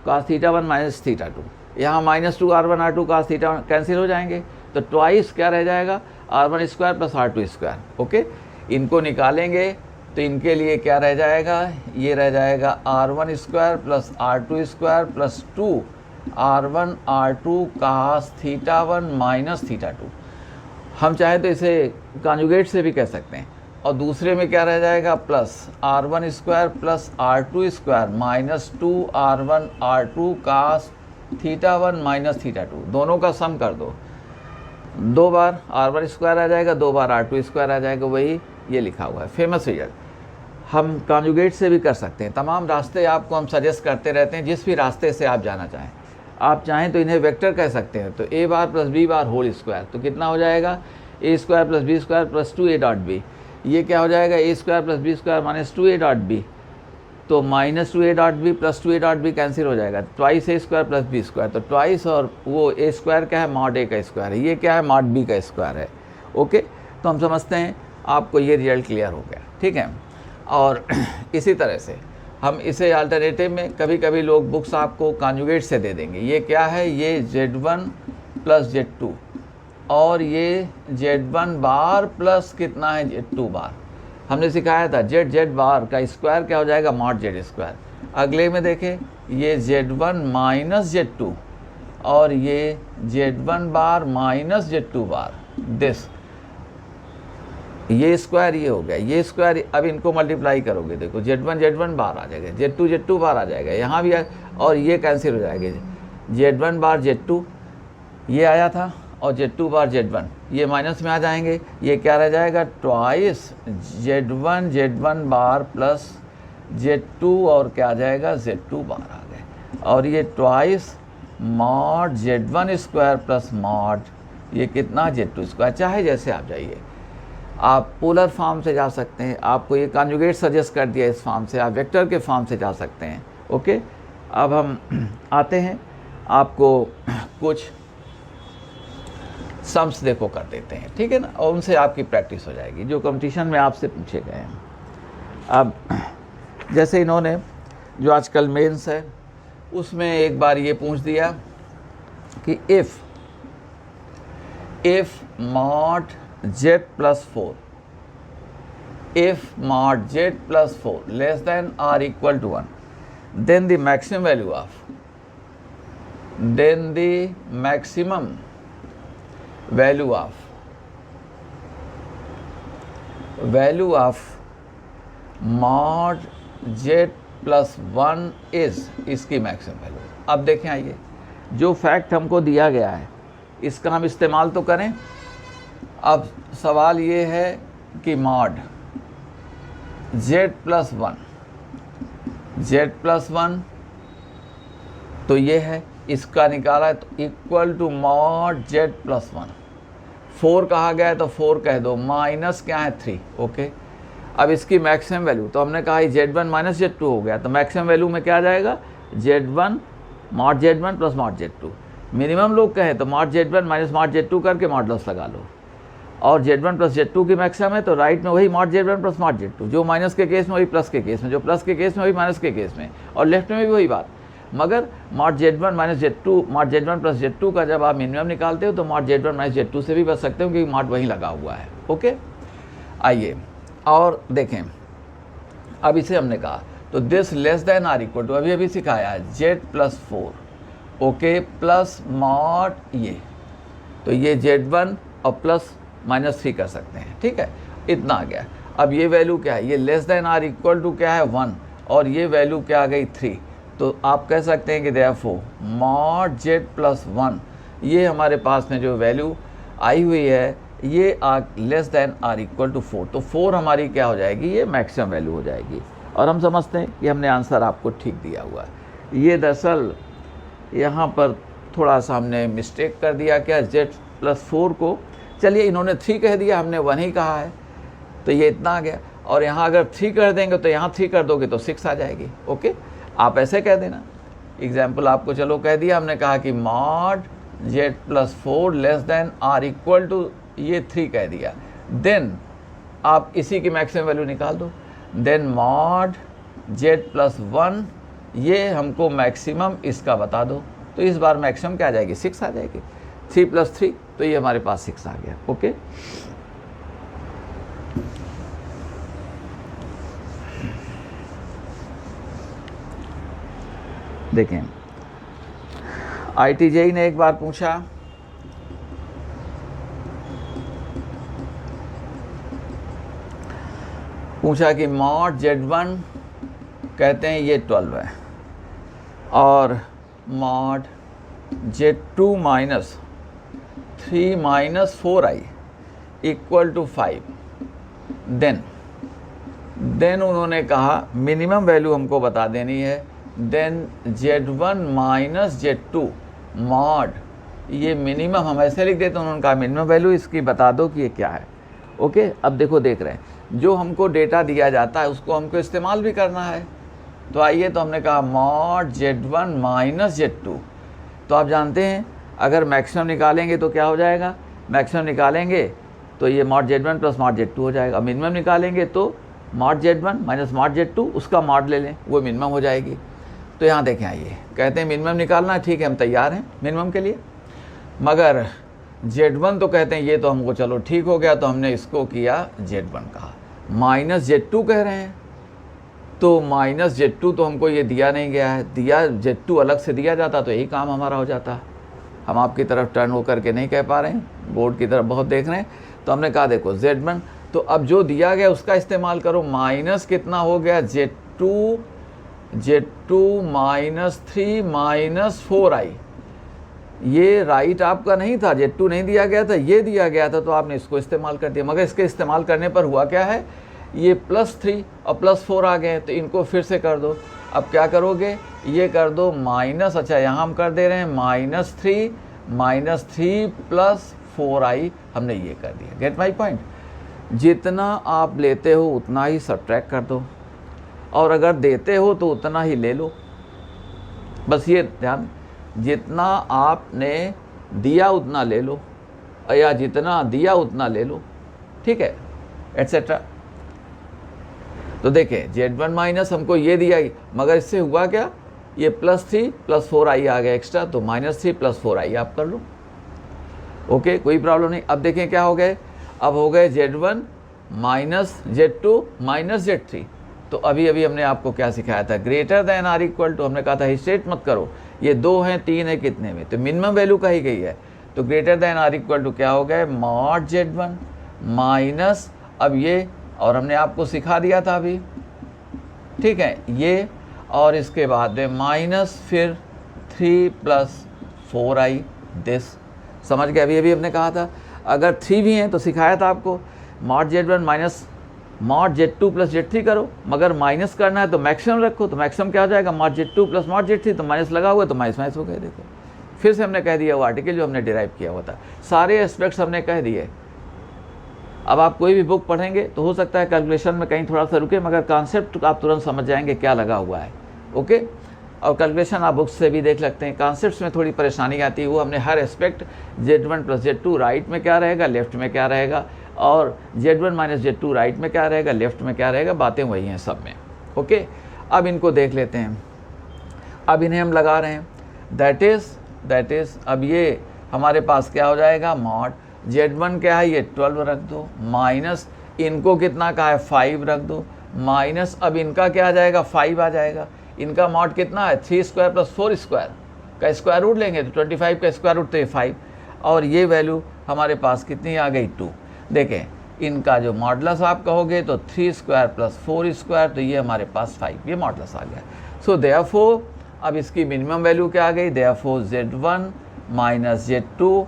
cos theta 1 minus theta 2, यहाँ -2 r1 r2 cos theta 1 cancel हो जाएंगे, तो ट्वाइस क्या रह जाएगा, r1 square plus r2 square. Okay, इनको निकालेंगे तो इनके लिए क्या रह जाएगा, ये रह जाएगा r1 square plus r2 square plus 2 r1 r2 cos theta 1 minus theta 2। हम चाहें तो इसे कॉन्जुगेट से भी कह सकते हैं, और दूसरे में क्या रह जाएगा, plus r1 square plus r2 square minus 2 r1 r2 cos theta 1 minus theta 2, दोनों का सम कर दो, 2 बार r1 स्क्वायर आ जाएगा, 2 बार r2 स्क्वायर आ जाएगा, वही ये लिखा हुआ है फेमस रिजल्ट। हम कॉन्जुगेट से भी कर सकते हैं, तमाम रास्ते आपको हम सजेस्ट करते रहते हैं, जिस भी रास्ते से आप जाना चाहें। आप चाहें तो इन्हें वेक्टर कह सकते हैं, तो a bar plus b bar whole square, तो कितना हो जाएगा, a square plus b square plus 2a dot b, ये क्या हो जाएगा, a square plus b square minus 2a dot b, तो -2a dot B plus 2a dot B cancel हो जाएगा, twice a square plus b square, तो twice, और वो a स्क्वायर क्या है, मॉड a का स्क्वायर है, ये क्या है, मॉड b का स्क्वायर है। ओके, तो हम समझते हैं आपको ये रिजल्ट क्लियर हो गया। ठीक है, और इसी तरह से हम इसे अल्टरनेटिव में कभी कभी लोग बुक्स आपको कॉन्जुगेट से दे देंगे। ये क्या है, ये Z1 प्लस Z2 और ये Z1 बार प्लस कितना है Z2 बार। हमने सिखाया था Z बार का स्क्वायर क्या हो जाएगा, मॉड Z स्क्वायर। अगले में देखें, ये Z1 माइनस Z2 और ये Z1 bar minus Z2 bar, this ये स्क्वायर ये हो गया, ये स्क्वायर। अब इनको मल्टीप्लाई करोगे, देखो Z1 बार आ जाएगा, Z2 बार आ जाएगा, यहाँ भी और ये कैंसिल हो जाएगा। Z1 बार Z2 ये आया था और Z2 बार Z1 ये माइनस में आ जाएंगे, ये क्या रह जाएगा, ट्वाइस Z1 बार प्लस Z2 और क्या आ जाएगा, Z2 बार आ गए। और ये twice mod Z1 square plus mod ये कितना Z2 स्क्वायर। चाहे जैसे आप जाइए, आप पोलर फॉर्म से जा सकते हैं, आपको ये कॉन्जुगेट सजेस्ट कर दिया इस फॉर्म से, आप वेक्टर के फॉर्म से जा सकते हैं। ओके, अब हम आते हैं, आपको कुछ सम्स देखो कर देते हैं, ठीक है ना, और उनसे आपकी प्रैक्टिस हो जाएगी जो कंपटीशन में आपसे पूछे गए हैं। अब जैसे इन्होंने जो आजकल मेंस है उसमें एक बार ये पूछ दिया कि if mod Z plus 4, if mod Z plus 4 less than or equal to 1, then the maximum value of mod Z plus 1 is इसकी मैक्सिमम वैल्यू। अब देखें, आइए जो फैक्ट हमको दिया गया है इसका हम इस्तेमाल तो करें। अब सवाल ये है कि मॉड Z plus 1 तो ये है, इसका निकाला है तो equal to mod Z plus 1। 4 कहा गया है तो 4 कह दो, माइनस क्या है 3। ओके, अब इसकी मैक्सिमम वैल्यू तो हमने कहा Z1 माइनस Z2 हो गया, तो मैक्सिमम वैल्यू में क्या आ जाएगा, Z1 mod Z1 plus mod Z2। Minimum लोग कहें तो mod Z1 minus mod Z2 करके मॉडलस लगा लो, और Z1 प्लस Z2 की मैक्सिमम है तो राइट में वही mod Z1 plus mod Z2, जो माइनस के केस में वही प्लस के केस में, जो प्लस के केस में वही माइनस के केस में, और लेफ्ट में भी वही बात। मगर mod Z1 minus Z2, mod Z1 plus Z2 का जब आप मिनिमम निकालते हो तो मॉड Z1 माइनस Z2 से भी बच सकते हो क्योंकि मॉड वहीं लगा हुआ है। ओके, आइए और देखें, अब इसे हमने कहा तो this less than or equal to, अभी सिखाया है Z plus 4, okay, plus mod ये, तो ये Z1 और प्लस माइनस 3 कर सकते हैं, ठीक है, इतना आ गया। अब ये वैल्यू क्या है, ये less than or equal to क्या है 1, और ये वैल्यू क्या आ गई 3, तो आप कह सकते हैं कि देयरफॉर मॉड Z प्लस 1 ये हमारे पास में जो वैल्यू आई हुई है ये less than or equal to 4, तो 4 हमारी क्या हो जाएगी, ये मैक्सिमम वैल्यू हो जाएगी। और हम समझते हैं कि हमने आंसर आपको ठीक दिया हुआ है। ये दरअसल यहाँ पर थोड़ा सा हमने मिस्टेक कर दिया, क्या Z प्लस 4 को, चलिए इन्होंने 3 कह दिया, हमने 1 ही कहा है, तो ये इतना आ गया। और यहाँ अगर 3 कर देंगे तो यहाँ 3 कर दोगे तो 6 आ जाएगी। ओके, आप ऐसे कह देना, एग्जाम्पल आपको चलो कह दिया, हमने कहा कि mod Z plus 4 less than or equal to ये 3 कह दिया, देन आप इसी की मैक्सिमम वैल्यू निकाल दो, देन मॉड Z प्लस 1 ये हमको मैक्सिमम इसका बता दो, तो इस बार मैक्सिमम क्या आ जाएगी, 6 आ जाएगी। 3 प्लस 3 तो ये हमारे पास 6 आ गया। ओके, देखें ITJE ने एक बार पूछा कि मॉड Z1 कहते हैं ये 12 है और mod Z2 minus 3 minus 4i equal to 5, then उन्होंने कहा मिनिमम वैल्यू हमको बता देनी है, then Z1 minus Z2 mod ये मिनिमम, हम ऐसे लिख देते हैं, उन्होंने कहा मिनिमम वैल्यू इसकी बता दो कि ये क्या है। ओके, अब देखो देख रहे हैं जो हमको डेटा दिया जाता है उसको हमको इस्तेमाल भी करना है, तो आइए, तो हमने कहा मॉड Z1 माइनस Z2, तो आप जानते हैं अगर मैक्सिमम निकालेंगे तो क्या हो जाएगा, मैक्सिमम निकालेंगे तो ये mod Z1 plus mod Z2 हो जाएगा, मिनिमम निकालेंगे तो mod Z1 minus mod Z2, उसका मॉड ले लें, वो मिनिमम हो जाएगी। तो यहाँ देखें, आइए कहते हैं मिनिमम निकालना है, ठीक है हम तैयार हैं मिनिमम के लिए, मगर Z1 तो कहते हैं ये तो हमको चलो ठीक हो गया, तो हमने इसको किया Z1 कहा, माइनस Z2 कह रहे हैं, तो माइनस Z2 तो हमको ये दिया नहीं गया है, दिया Z2 अलग से दिया जाता तो यही काम हमारा हो जाता। हम आपकी तरफ टर्न हो करके नहीं कह पा रहे हैं, बोर्ड की तरफ बहुत देख रहे हैं, तो हमने कहा देखो Z1, तो अब जो दिया गया उसका इस्तेमाल करो, माइनस कितना हो गया Z2 माइनस 3 माइनस 4i, ये राइट आपका नहीं था, Z2 नहीं दिया गया था, ये दिया गया था, तो आपने इसको इस्तेमाल कर दिया, मगर इसके इस्तेमाल करने पर हुआ क्या है, ये +3 और +4 आ गए, तो इनको फिर से कर दो। अब क्या करोगे, ये कर दो माइनस, अच्छा यहाँ हम कर दे रहे हैं -3 प्लस 4i, हमने ये कर दिया। गेट माई पॉइंट, जितना आप लेते हो उतना ही सब्ट्रैक्ट कर दो, और अगर देते हो तो उतना ही ले लो, बस ये ध्यान, जितना आपने दिया उतना ले लो, या जितना दिया उतना ले लो, ठीक है, एट्सेट्रा। तो देखें Z1 माइनस हमको ये दिया ही, मगर इससे हुआ क्या, ये +3 + 4i आ गया एक्स्ट्रा, तो -3 + 4i आप कर लो, ओके, कोई प्रॉब्लम नहीं। अब देखें क्या हो गए, अब हो गए Z1 minus Z2 minus Z3। तो अभी अभी हमने आपको क्या सिखाया था, greater than or equal to, हमने कहा था हिस्ट्रेट मत करो, ये 2 हैं 3 है कितने में, तो मिनिमम वैल्यू कही गई है, तो greater than or equal to क्या हो गए, मॉड Z1 माइनस, अब ये, और हमने आपको सिखा दिया था अभी, ठीक है, ये, और इसके बाद में माइनस फिर 3 + 4i दिस, समझ गए, अभी अभी हमने कहा था, अगर 3 भी हैं तो सिखाया था आपको, mod Z1 minus mod Z2 + Z3 करो, मगर माइनस करना है तो मैक्सिमम रखो, तो मैक्सिमम क्या हो जाएगा, मॉड Z2 + मॉड Z3, तो माइनस लगा हुआ है तो माइनस हो गए। देखो फिर से हमने कह दिया वो आर्टिकल जो हमने डिराइव किया हुआ था, सारे एस्पेक्ट्स हमने कह दिए। अब आप कोई भी बुक पढ़ेंगे तो हो सकता है कैलकुलेशन में कहीं थोड़ा सा रुके, मगर कॉन्सेप्ट आप तुरंत समझ जाएंगे क्या लगा हुआ है, ओके। और कैलकुलेशन आप बुक्स से भी देख सकते हैं, कॉन्सेप्ट्स में थोड़ी परेशानी आती है, वो हमने हर एस्पेक्ट Z1 + Z2 राइट में क्या रहेगा, लेफ्ट में क्या रहेगा, और Z1 माइनस Z2 राइट में क्या रहेगा, लेफ्ट में क्या रहेगा, बातें वही हैं सब में, ओके। अब इनको देख लेते हैं, अब इन्हें हम लगा रहे हैं, दैट इज़ अब ये हमारे पास क्या हो जाएगा, मॉड Z1 क्या है, ये 12 रख दो, माइनस इनको कितना का है 5 रख दो, माइनस अब इनका क्या आ जाएगा 5 आ जाएगा, इनका मॉड कितना है 3² + 4² का स्क्वायर रूट लेंगे तो 25 का स्क्वायर रूट तो ये 5, और ये वैल्यू हमारे पास कितनी आ गई 2। देखें इनका जो मॉडलस आप कहोगे तो 3² + 4², तो ये हमारे पास 5, ये मॉडलस आ गया। सो देयरफॉर अब इसकी मिनिमम वैल्यू क्या आ गई, therefore Z1 minus Z2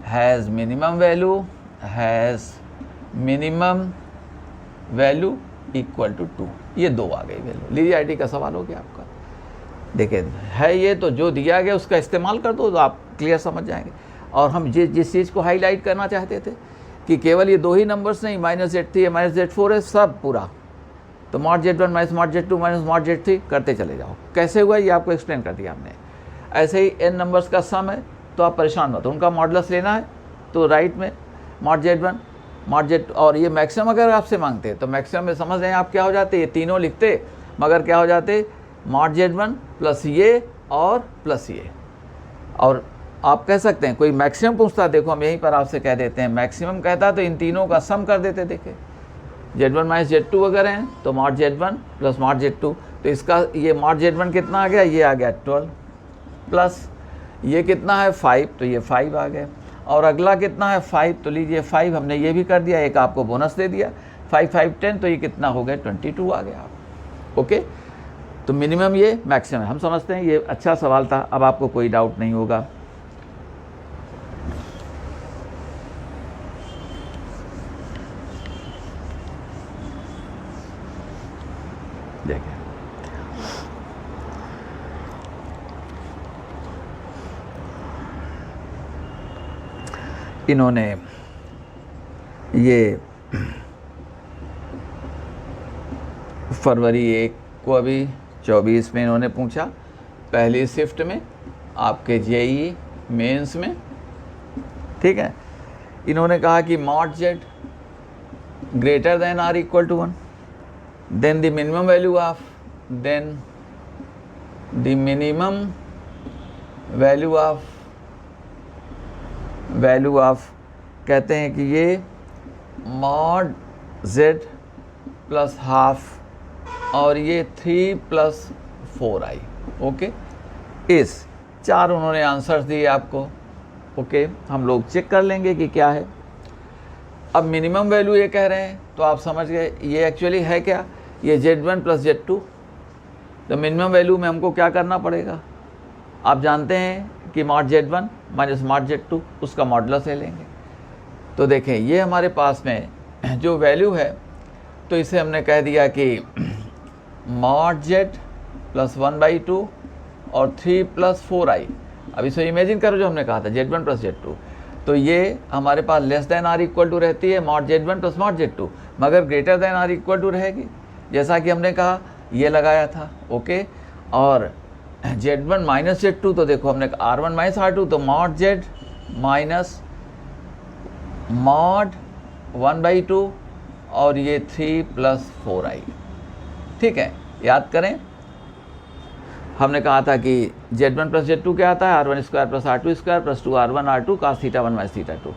has minimum value equal to 2, ये 2 आ गई वैल्यू। लीनियरिटी का सवाल हो गया आपका, देखिए है ये, तो जो दिया गया उसका इस्तेमाल कर दो तो आप क्लियर समझ जाएंगे। और हम जिस चीज़ को हाईलाइट करना चाहते थे कि केवल ये 2 ही नंबर्स नहीं, -Z3 है -Z4 है, सब पूरा, तो mod Z1 minus mod Z2 minus mod Z3 करते चले जाओ। कैसे हुआ ये आपको एक्सप्लेन कर दिया हमने। ऐसे ही n नंबर्स का सम है तो आप परेशान मत, उनका मॉडलस लेना है तो राइट में मॉड Z1 मॉड Z2, और ये मैक्सिमम अगर आपसे मांगते तो मैक्सिमम में समझ रहे हैं आप क्या हो जाते, ये तीनों लिखते, मगर क्या हो जाते, मॉड Z1 प्लस ये और प्लस ये। और आप कह सकते हैं कोई मैक्सिमम पूछता, देखो हम यहीं पर आपसे कह देते हैं, मैक्सिमम कहता तो इन तीनों का सम कर देते। देखिए Z1 माइनस Z2 अगर हैं तो mod Z1 plus mod Z2, तो इसका ये मॉड Z1 कितना आ गया, ये आ गया 12, प्लस ये कितना है 5, तो ये 5 आ गए, और अगला कितना है 5, तो लीजिए 5 हमने ये भी कर दिया, एक आपको बोनस दे दिया, 5 5 10, तो ये कितना हो गया 22 आ गया आप, ओके। तो मिनिमम ये मैक्सिमम है, हम समझते हैं ये अच्छा सवाल था, अब आपको कोई डाउट नहीं होगा। देखिए इन्होंने ये फरवरी 1 को अभी 24 में इन्होंने पूछा, पहली शिफ्ट में आपके JEE मेंस में, ठीक है। इन्होंने कहा कि mod Z greater than or equal to 1, then the minimum value of कहते हैं कि ये mod z प्लस हाफ और ये 3 प्लस 4i। ओके, इस 4 उन्होंने आंसर्स दिए आपको। ओके, हम लोग चेक कर लेंगे कि क्या है। अब मिनिमम वैल्यू ये कह रहे हैं तो आप समझ गए ये एक्चुअली है क्या, ये z1 प्लस z2। तो मिनिमम वैल्यू में हमको क्या करना पड़ेगा, आप जानते हैं कि mod z1 minus mod z2 उसका मॉडुलस ले लेंगे। तो देखें ये हमारे पास में जो वैल्यू है तो इसे हमने कह दिया कि मॉड z प्लस 1/2 और 3 प्लस 4i। अब इसे इमेजिन करो जो हमने कहा था z1 प्लस z2, तो ये हमारे पास less than or equal to रहती है mod z1 plus mod z2, मगर greater than or equal to रहेगी, जैसा कि हमने कहा ये लगाया था। ओके, और z1 माइनस z2 तो देखो हमने r1 माइनस r2 तो मॉड z माइनस मॉड 1/2 और ये 3 प्लस 4i। ठीक है, याद करें हमने कहा था कि z1 प्लस z2 क्या आता है, r1 square plus r2 square plus 2r1 r2 cos theta 1 minus theta 2।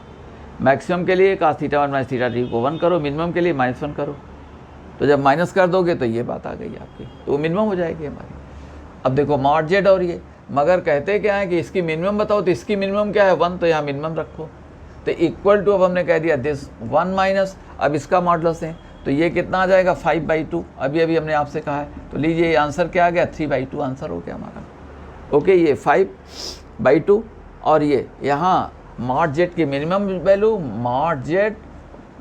Maximum के लिए cos थीटा 1 माइनस थीटा 2 को 1 करो, मिनिमम के लिए -1 करो। तो जब माइनस कर दोगे तो ये बात आ गई आपकी, तो वो मिनिमम हो जाएगी हमारी। अब देखो मॉड z और ये, मगर कहते क्या है कि इसकी मिनिमम बताओ, तो इसकी मिनिमम क्या है 1, तो यहाँ मिनिमम रखो। तो इक्वल टू अब हमने कह दिया दिस 1 माइनस, अब इसका मॉडुलस है तो ये कितना आ जाएगा 5/2। अभी हमने आपसे कहा है, तो लीजिए ये आंसर क्या आ गया 3/2 आंसर हो गया हमारा। ओके, ये 5/2 और ये यहाँ मॉड z की minimum value mod z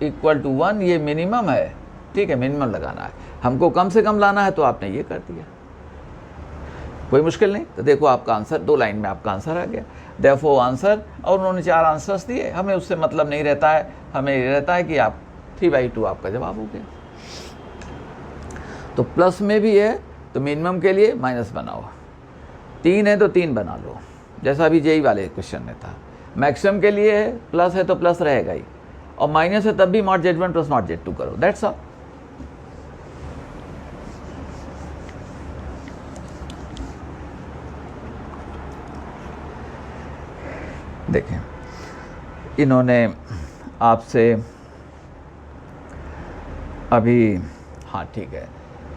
equal to 1, ये मिनिमम है। ठीक है, मिनिमम लगाना है हमको, कम से कम लाना है, तो आपने ये कर दिया, कोई मुश्किल नहीं। तो देखो आपका आंसर 2 लाइन में आपका आंसर आ गया। देयरफॉर आंसर, और उन्होंने 4 आंसर्स दिए, हमें उससे मतलब नहीं रहता है, हमें ये रहता है कि आप 3/2 आपका जवाब हो गया। तो प्लस में भी है तो मिनिमम के लिए माइनस बनाओ, 3 है तो 3 बना लो, जैसा अभी जेई वाले क्वेश्चन में था। मैक्सिमम के लिए है, प्लस है तो प्लस रहेगा ही, और माइनस है तब भी mod z1 plus mod z2 करो, दैट्स ऑल। देखें इन्होंने आपसे अभी, हाँ ठीक है,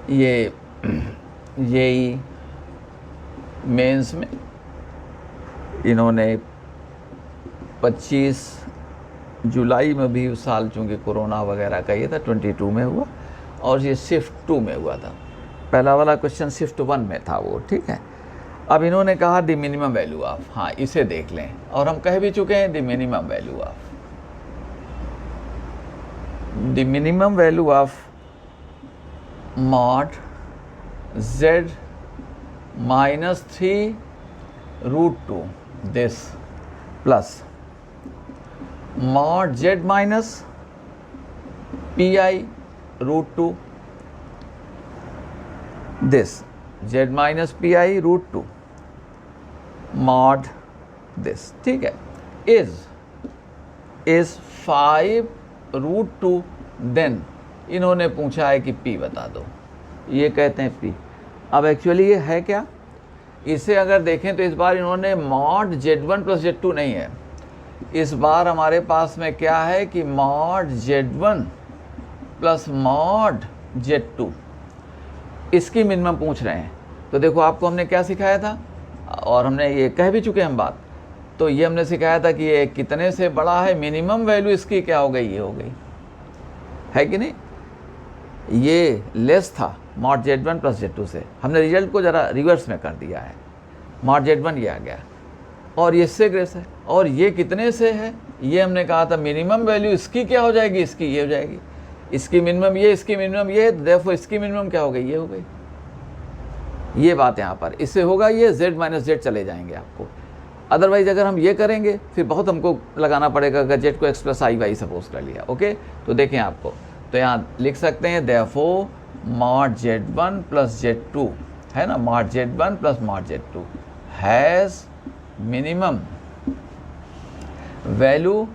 ये मेंस में इन्होंने 25 जुलाई में भी उस साल, चूँकि कोरोना वगैरह का ये था 22 में हुआ, और ये शिफ्ट 2 में हुआ था। पहला वाला क्वेश्चन शिफ्ट 1 में था वो। ठीक है, अब इन्होंने कहा द मिनिमम वैल्यू ऑफ, हाँ इसे देख लें, और हम कह भी चुके हैं the minimum value of mod z minus 3√2 this plus mod z minus pi√2 this z minus pi√2 mod this. ठीक है, इज 5√2। देन इन्होंने पूछा है कि p बता दो, ये कहते हैं p। अब एक्चुअली ये है क्या, इसे अगर देखें तो इस बार इन्होंने मॉड z1 प्लस z2 नहीं है, इस बार हमारे पास में क्या है कि mod z1 plus mod z2, इसकी मिनिमम पूछ रहे हैं। तो देखो आपको हमने क्या सिखाया था, और हमने ये कह भी चुके हैं हम बात, तो ये हमने सिखाया था कि ये कितने से बड़ा है, मिनिमम वैल्यू इसकी क्या हो गई, ये हो गई, है कि नहीं। ये लेस था मॉड z1 प्लस z2 से, हमने रिजल्ट को ज़रा रिवर्स में कर दिया है, मॉड z1 ये आ गया, और ये इससे ग्रेस है, और ये कितने से है, ये हमने कहा था मिनिमम वैल्यू इसकी क्या हो जाएगी, इसकी ये हो जाएगी, इसकी मिनिमम ये, इसकी मिनिमम ये, देयरफॉर इसकी मिनिमम क्या हो गई, ये हो गई। ये बात यहाँ पर इससे होगा, ये z माइनस z चले जाएंगे आपको। अदरवाइज अगर हम ये करेंगे फिर बहुत हमको लगाना पड़ेगा, अगर z को x प्लस आई वाई सपोज कर लिया। ओके, तो देखें आपको, तो यहाँ लिख सकते हैं therefore mod z1 plus z2 है ना, mod z1 plus mod z2 has minimum value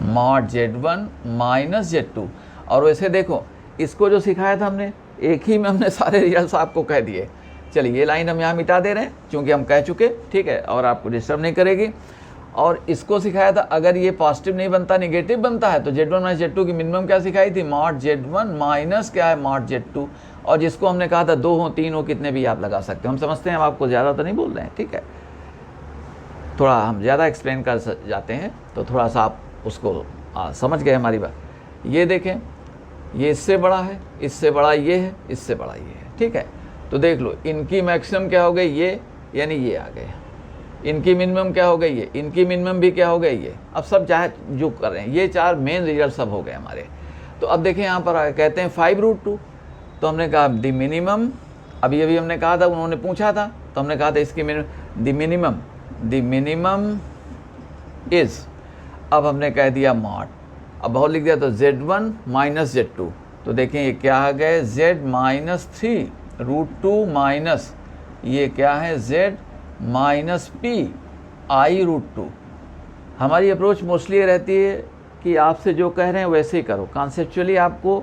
mod z1 minus z2। और वैसे देखो इसको जो सिखाया था हमने, एक ही में हमने सारे रिजल्ट्स आपको कह दिए। चलिए ये लाइन हम यहाँ मिटा दे रहे हैं क्योंकि हम कह चुके, ठीक है, और आपको डिस्टर्ब नहीं करेगी। और इसको सिखाया था अगर ये पॉजिटिव नहीं बनता, निगेटिव बनता है, तो Z1 माइनस Z2 की मिनिमम क्या सिखाई थी, मॉड Z1 माइनस क्या है, मॉड Z2। और जिसको हमने कहा था 2 हो 3 हो कितने भी आप लगा सकते हो। हम समझते हैं, हम आपको ज़्यादा तो नहीं बोल रहे हैं, ठीक है, थोड़ा हम ज़्यादा एक्सप्लेन कर जाते हैं तो थोड़ा सा आप उसको समझ गए हमारी बात। ये देखें, ये इससे बड़ा है, इससे बड़ा ये है, इससे बड़ा ये है, ठीक है। तो देख लो इनकी मैक्सिमम क्या हो गई, ये, यानी ये आ गए। इनकी मिनिमम क्या हो गई, ये, इनकी मिनिमम भी क्या हो गई, ये। अब सब चाहे जो कर रहे हैं, ये 4 मेन रिजल्ट सब हो गए हमारे। तो अब देखें यहाँ पर कहते हैं 5√2, तो हमने कहा द मिनिमम, अभी हमने कहा था, उन्होंने पूछा था तो हमने कहा था इसकी द मिनिमम इज़, अब हमने कह दिया मॉड, अब बहुत लिख दिया तो Z1 माइनस Z2। तो देखें ये क्या आ गए, Z माइनस 3√2 माइनस ये क्या है, Z माइनस P I√2। हमारी अप्रोच मोस्टली ये रहती है कि आपसे जो कह रहे हैं वैसे ही करो। कॉन्सेप्चुअली आपको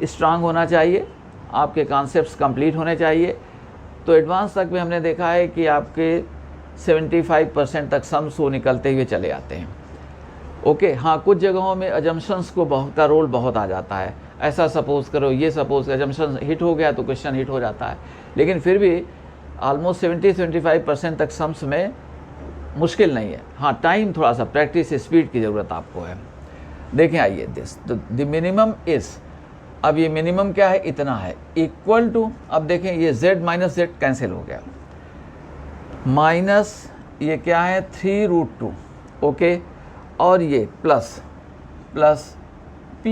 स्ट्रांग होना चाहिए, आपके कॉन्सेप्ट्स कंप्लीट होने चाहिए। तो एडवांस तक में हमने देखा है कि आपके 75% तक सम्स वो निकलते हुए चले आते हैं। ओके, हाँ, कुछ जगहों में अजम्पशंस का रोल बहुत आ जाता है। ऐसा सपोज करो, ये सपोज अजम्पशन हिट हो गया तो क्वेश्चन हिट हो जाता है। लेकिन फिर भी ऑलमोस्ट 70-75% तक सम्स में मुश्किल नहीं है। हाँ, टाइम थोड़ा सा, प्रैक्टिस, स्पीड की ज़रूरत आपको है। देखें आइए, दिस तो द मिनिमम इज़, अब ये मिनिमम क्या है, इतना है, इक्वल टू, अब देखें ये Z माइनस Z कैंसिल हो गया, माइनस ये क्या है 3√2, ओके, और ये plus P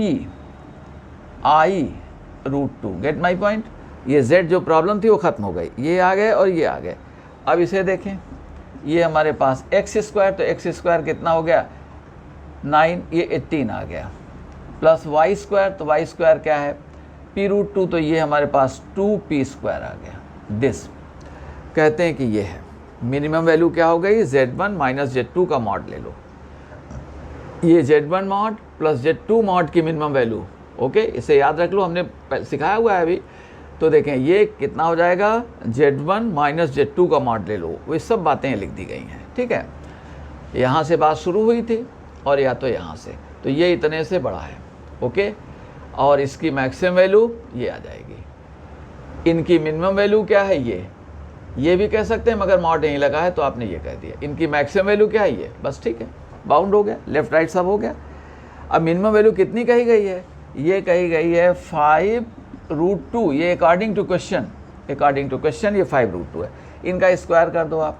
I√2, gate my point. ये Z जो प्रॉब्लम थी वो ख़त्म हो गई, ये आ गए और ये आ गए। अब इसे देखें, ये हमारे पास x², तो x² कितना हो गया 9, ये 18 आ गया, प्लस y², तो y² क्या है P√2, तो ये हमारे पास 2P² आ गया। दिस कहते हैं कि ये है मिनिमम वैल्यू क्या हो गई, Z1 माइनस Z2 का मॉड ले लो, ये Z1 mod plus Z2 mod की मिनिमम वैल्यू। ओके, इसे याद रख लो, हमने सिखाया हुआ है अभी। तो देखें ये कितना हो जाएगा, Z1 माइनस Z2 का मॉड ले लो। वो सब बातें लिख दी गई हैं, ठीक है। यहाँ से बात शुरू हुई थी और या तो यहाँ से, तो ये इतने से बड़ा है, ओके, और इसकी मैक्सिमम वैल्यू ये आ जाएगी। इनकी मिनिमम वैल्यू क्या है, ये भी कह सकते हैं, मगर मॉड नहीं लगा है तो आपने ये कह दिया। इनकी मैक्सिमम वैल्यू क्या है, ये, बस, ठीक है, बाउंड हो गया, लेफ्ट राइट सब हो गया। अब मिनिमम वैल्यू कितनी कही गई है, ये कही गई है 5√2, ये अकॉर्डिंग टू क्वेश्चन ये 5√2 है। इनका स्क्वायर कर दो आप,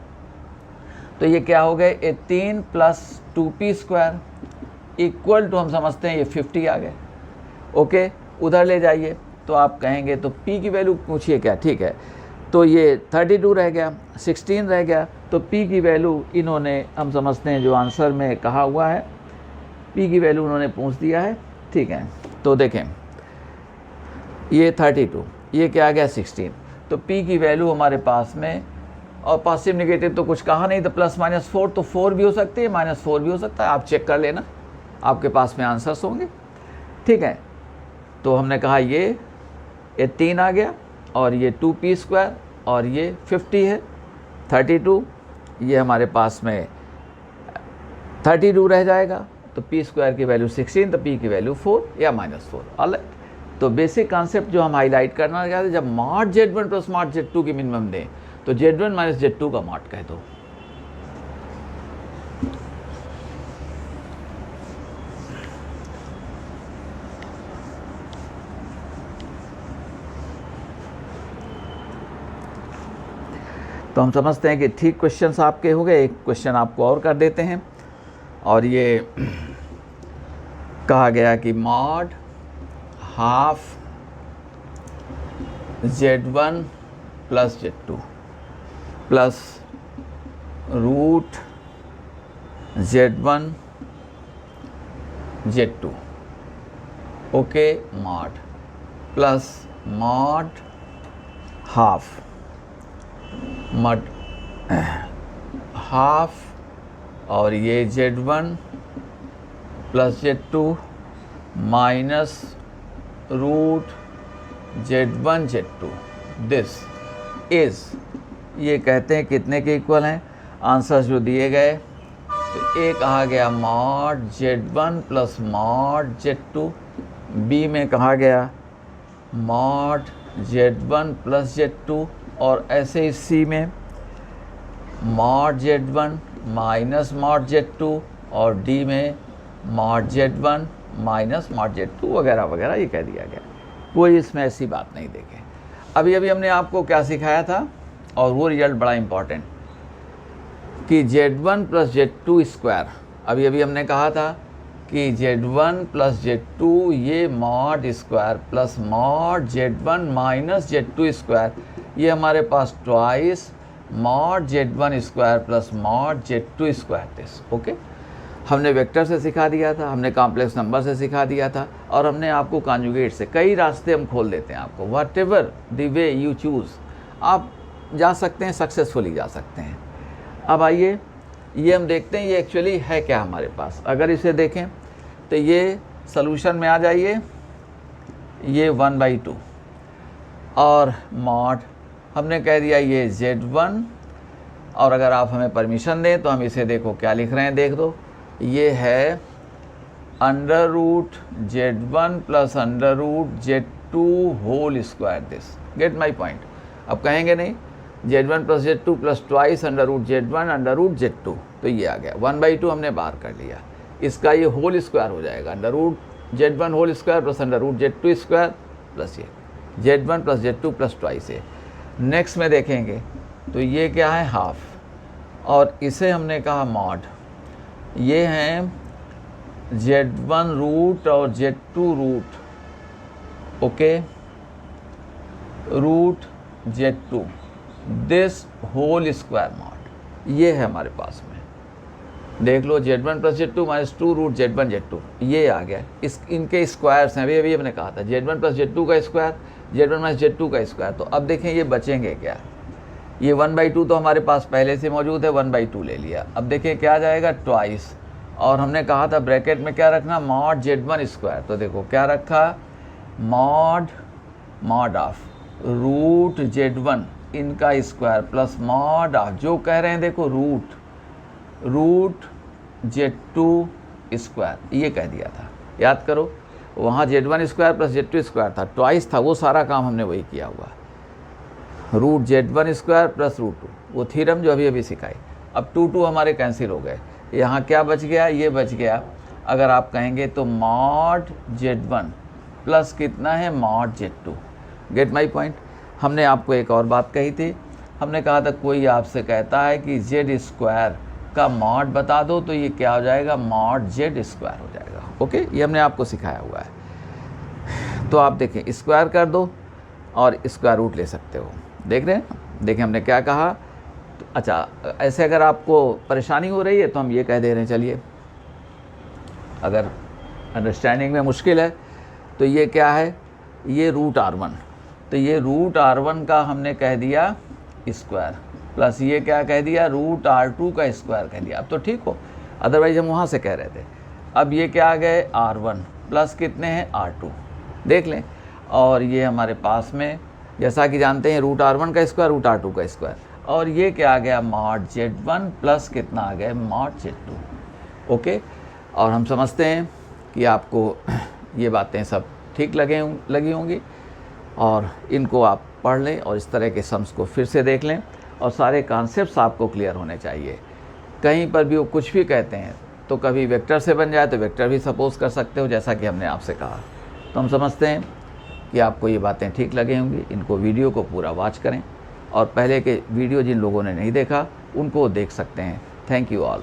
तो ये क्या हो गए 18 प्लस 2P² इक्वल टू, हम समझते हैं ये 50 आ गए। ओके, उधर ले जाइए तो आप कहेंगे तो P की वैल्यू पूछिए क्या, ठीक है, तो ये 32 रह गया, 16 रह गया, तो P की वैल्यू इन्होंने, हम समझते हैं जो आंसर में कहा हुआ है P की वैल्यू उन्होंने पूछ दिया है, ठीक है। तो देखें ये 32, ये क्या आ गया 16, तो P की वैल्यू हमारे पास में, और पॉजिटिव निगेटिव तो कुछ कहा नहीं, तो +-4, तो 4 भी हो सकती है, -4 भी हो सकता है, आप चेक कर लेना, आपके पास में आंसर्स होंगे, ठीक है। तो हमने कहा ये 18 आ गया, और ये 2P² और ये 50 है, 32, ये हमारे पास में 32 रह जाएगा, तो P² की वैल्यू 16, तो P की वैल्यू 4 या -4, ऑलराइट। तो बेसिक कॉन्सेप्ट जो हम हाईलाइट करना चाहते हैं, जब mod Z1 plus mod Z2 की मिनिमम दें तो Z1 माइनस Z2 का मॉड कह दो। तो हम समझते हैं कि ठीक क्वेश्चंस आपके हो गए। एक क्वेश्चन आपको और कर देते हैं, और ये कहा गया कि mod half Z1 plus Z2 plus root Z1 Z2, okay, mod plus mod half और ये Z1 plus Z2 minus root z1 z2 this is, ये कहते हैं कितने के इक्वल हैं, आंसर्स जो दिए गए, तो एक कहा गया mod z1 plus mod z2, B में कहा गया मॉड z1 प्लस z2, और ऐसे ही सी में mod z1 minus mod z2, और डी में mod z1 minus mod z2 वगैरह वगैरह ये कह दिया गया। कोई इसमें ऐसी बात नहीं देखे। अभी अभी हमने आपको क्या सिखाया था, और वो रिजल्ट बड़ा इम्पॉर्टेंट, कि z1 प्लस z2 स्क्वायर, अभी अभी हमने कहा था कि z1 प्लस z2 ये mod square plus mod z1 minus z2 square, ये हमारे पास twice mod z1 square plus mod z2 square this. Okay, हमने वेक्टर से सिखा दिया था, हमने कॉम्प्लेक्स नंबर से सिखा दिया था, और हमने आपको कॉन्जुगेट से, कई रास्ते हम खोल देते हैं आपको, what ever the way you choose, आप जा सकते हैं, सक्सेसफुली जा सकते हैं। अब आइए ये हम देखते हैं ये एक्चुअली है क्या हमारे पास। अगर इसे देखें तो ये सॉल्यूशन में आ जाइए, ये 1/2 और मॉड हमने कह दिया ये z1, और अगर आप हमें परमिशन दें तो हम इसे देखो क्या लिख रहे हैं, देख दो, ये है under root z1 plus under root z2 whole square this. Get my point. अब कहेंगे नहीं z1 plus z2 plus twice under root z1 under root z2, तो ये आ गया 1/2 हमने बाहर कर लिया, इसका ये होल स्क्वायर हो जाएगा, under root z1 whole square plus under root z2 square plus ये z1 plus z2 plus twice है। नेक्स्ट में देखेंगे तो ये क्या है हाफ, और इसे हमने कहा मॉड, ये हैं z1 रूट और z2 root, okay, root z2 this whole square mod, ये है हमारे पास में, देख लो z1 plus z2 minus 2 root z1 z2, ये आ गया। इस इनके स्क्वायर्स हैं, अभी अभी हमने कहा था z1 प्लस z2 का स्क्वायर, z1 माइनस z2 का स्क्वायर, तो अब देखें ये बचेंगे क्या, ये 1/2 तो हमारे पास पहले से मौजूद है, 1/2 ले लिया। अब देखें क्या आ जाएगा ट्वाइस, और हमने कहा था ब्रैकेट में क्या रखना, मॉड z1 स्क्वायर, तो देखो क्या रखा, मॉड ऑफ रूट z1 इनका स्क्वायर प्लस मॉड ऑफ, जो कह रहे हैं देखो रूट z2 स्क्वायर, ये कह दिया था, याद करो वहाँ z1 square plus z2 square था, ट्वाइस था, वो सारा काम हमने वही किया हुआ, root z1 square plus root 2, वो थ्योरम जो अभी अभी सिखाई। अब 2 हमारे कैंसिल हो गए, यहाँ क्या बच गया, ये बच गया, अगर आप कहेंगे तो मॉड z1 प्लस कितना है mod z2। Gate my point. हमने आपको एक और बात कही थी, हमने कहा था कोई आपसे कहता है कि z स्क्वायर का मॉड बता दो, तो ये क्या हो जाएगा, मॉड z स्क्वायर हो जाएगा। ओके, ये हमने आपको सिखाया हुआ है। तो आप देखें स्क्वायर कर दो और स्क्वायर रूट ले सकते हो, देख रहे हैं, देखें हमने क्या कहा। तो अच्छा, ऐसे अगर आपको परेशानी हो रही है तो हम ये कह दे रहे हैं, चलिए अगर अंडरस्टैंडिंग में मुश्किल है तो ये क्या है, ये रूट r1, तो ये रूट r1 का हमने कह दिया स्क्वायर, प्लस ये क्या कह दिया, रूट r2 का स्क्वायर कह दिया। अब तो ठीक हो, अदरवाइज हम वहाँ से कह रहे थे। अब ये क्या आ गए r1 प्लस कितने हैं r2, देख लें, और ये हमारे पास में जैसा कि जानते हैं रूट r1 का स्क्वायर रूट r2 का स्क्वायर, और ये क्या आ गया मॉड z1 प्लस कितना आ गया मॉड z2। ओके, और हम समझते हैं कि आपको ये बातें सब ठीक लगी होंगी, और इनको आप पढ़ लें और इस तरह के सम्स को फिर से देख लें, और सारे कॉन्सेप्ट्स आपको क्लियर होने चाहिए। कहीं पर भी वो कुछ भी कहते हैं तो कभी वेक्टर से बन जाए तो वेक्टर भी सपोज कर सकते हो, जैसा कि हमने आपसे कहा। तो हम समझते हैं कि आपको ये बातें ठीक लगी होंगी। इनको वीडियो को पूरा वॉच करें, और पहले के वीडियो जिन लोगों ने नहीं देखा उनको देख सकते हैं। Thank you all.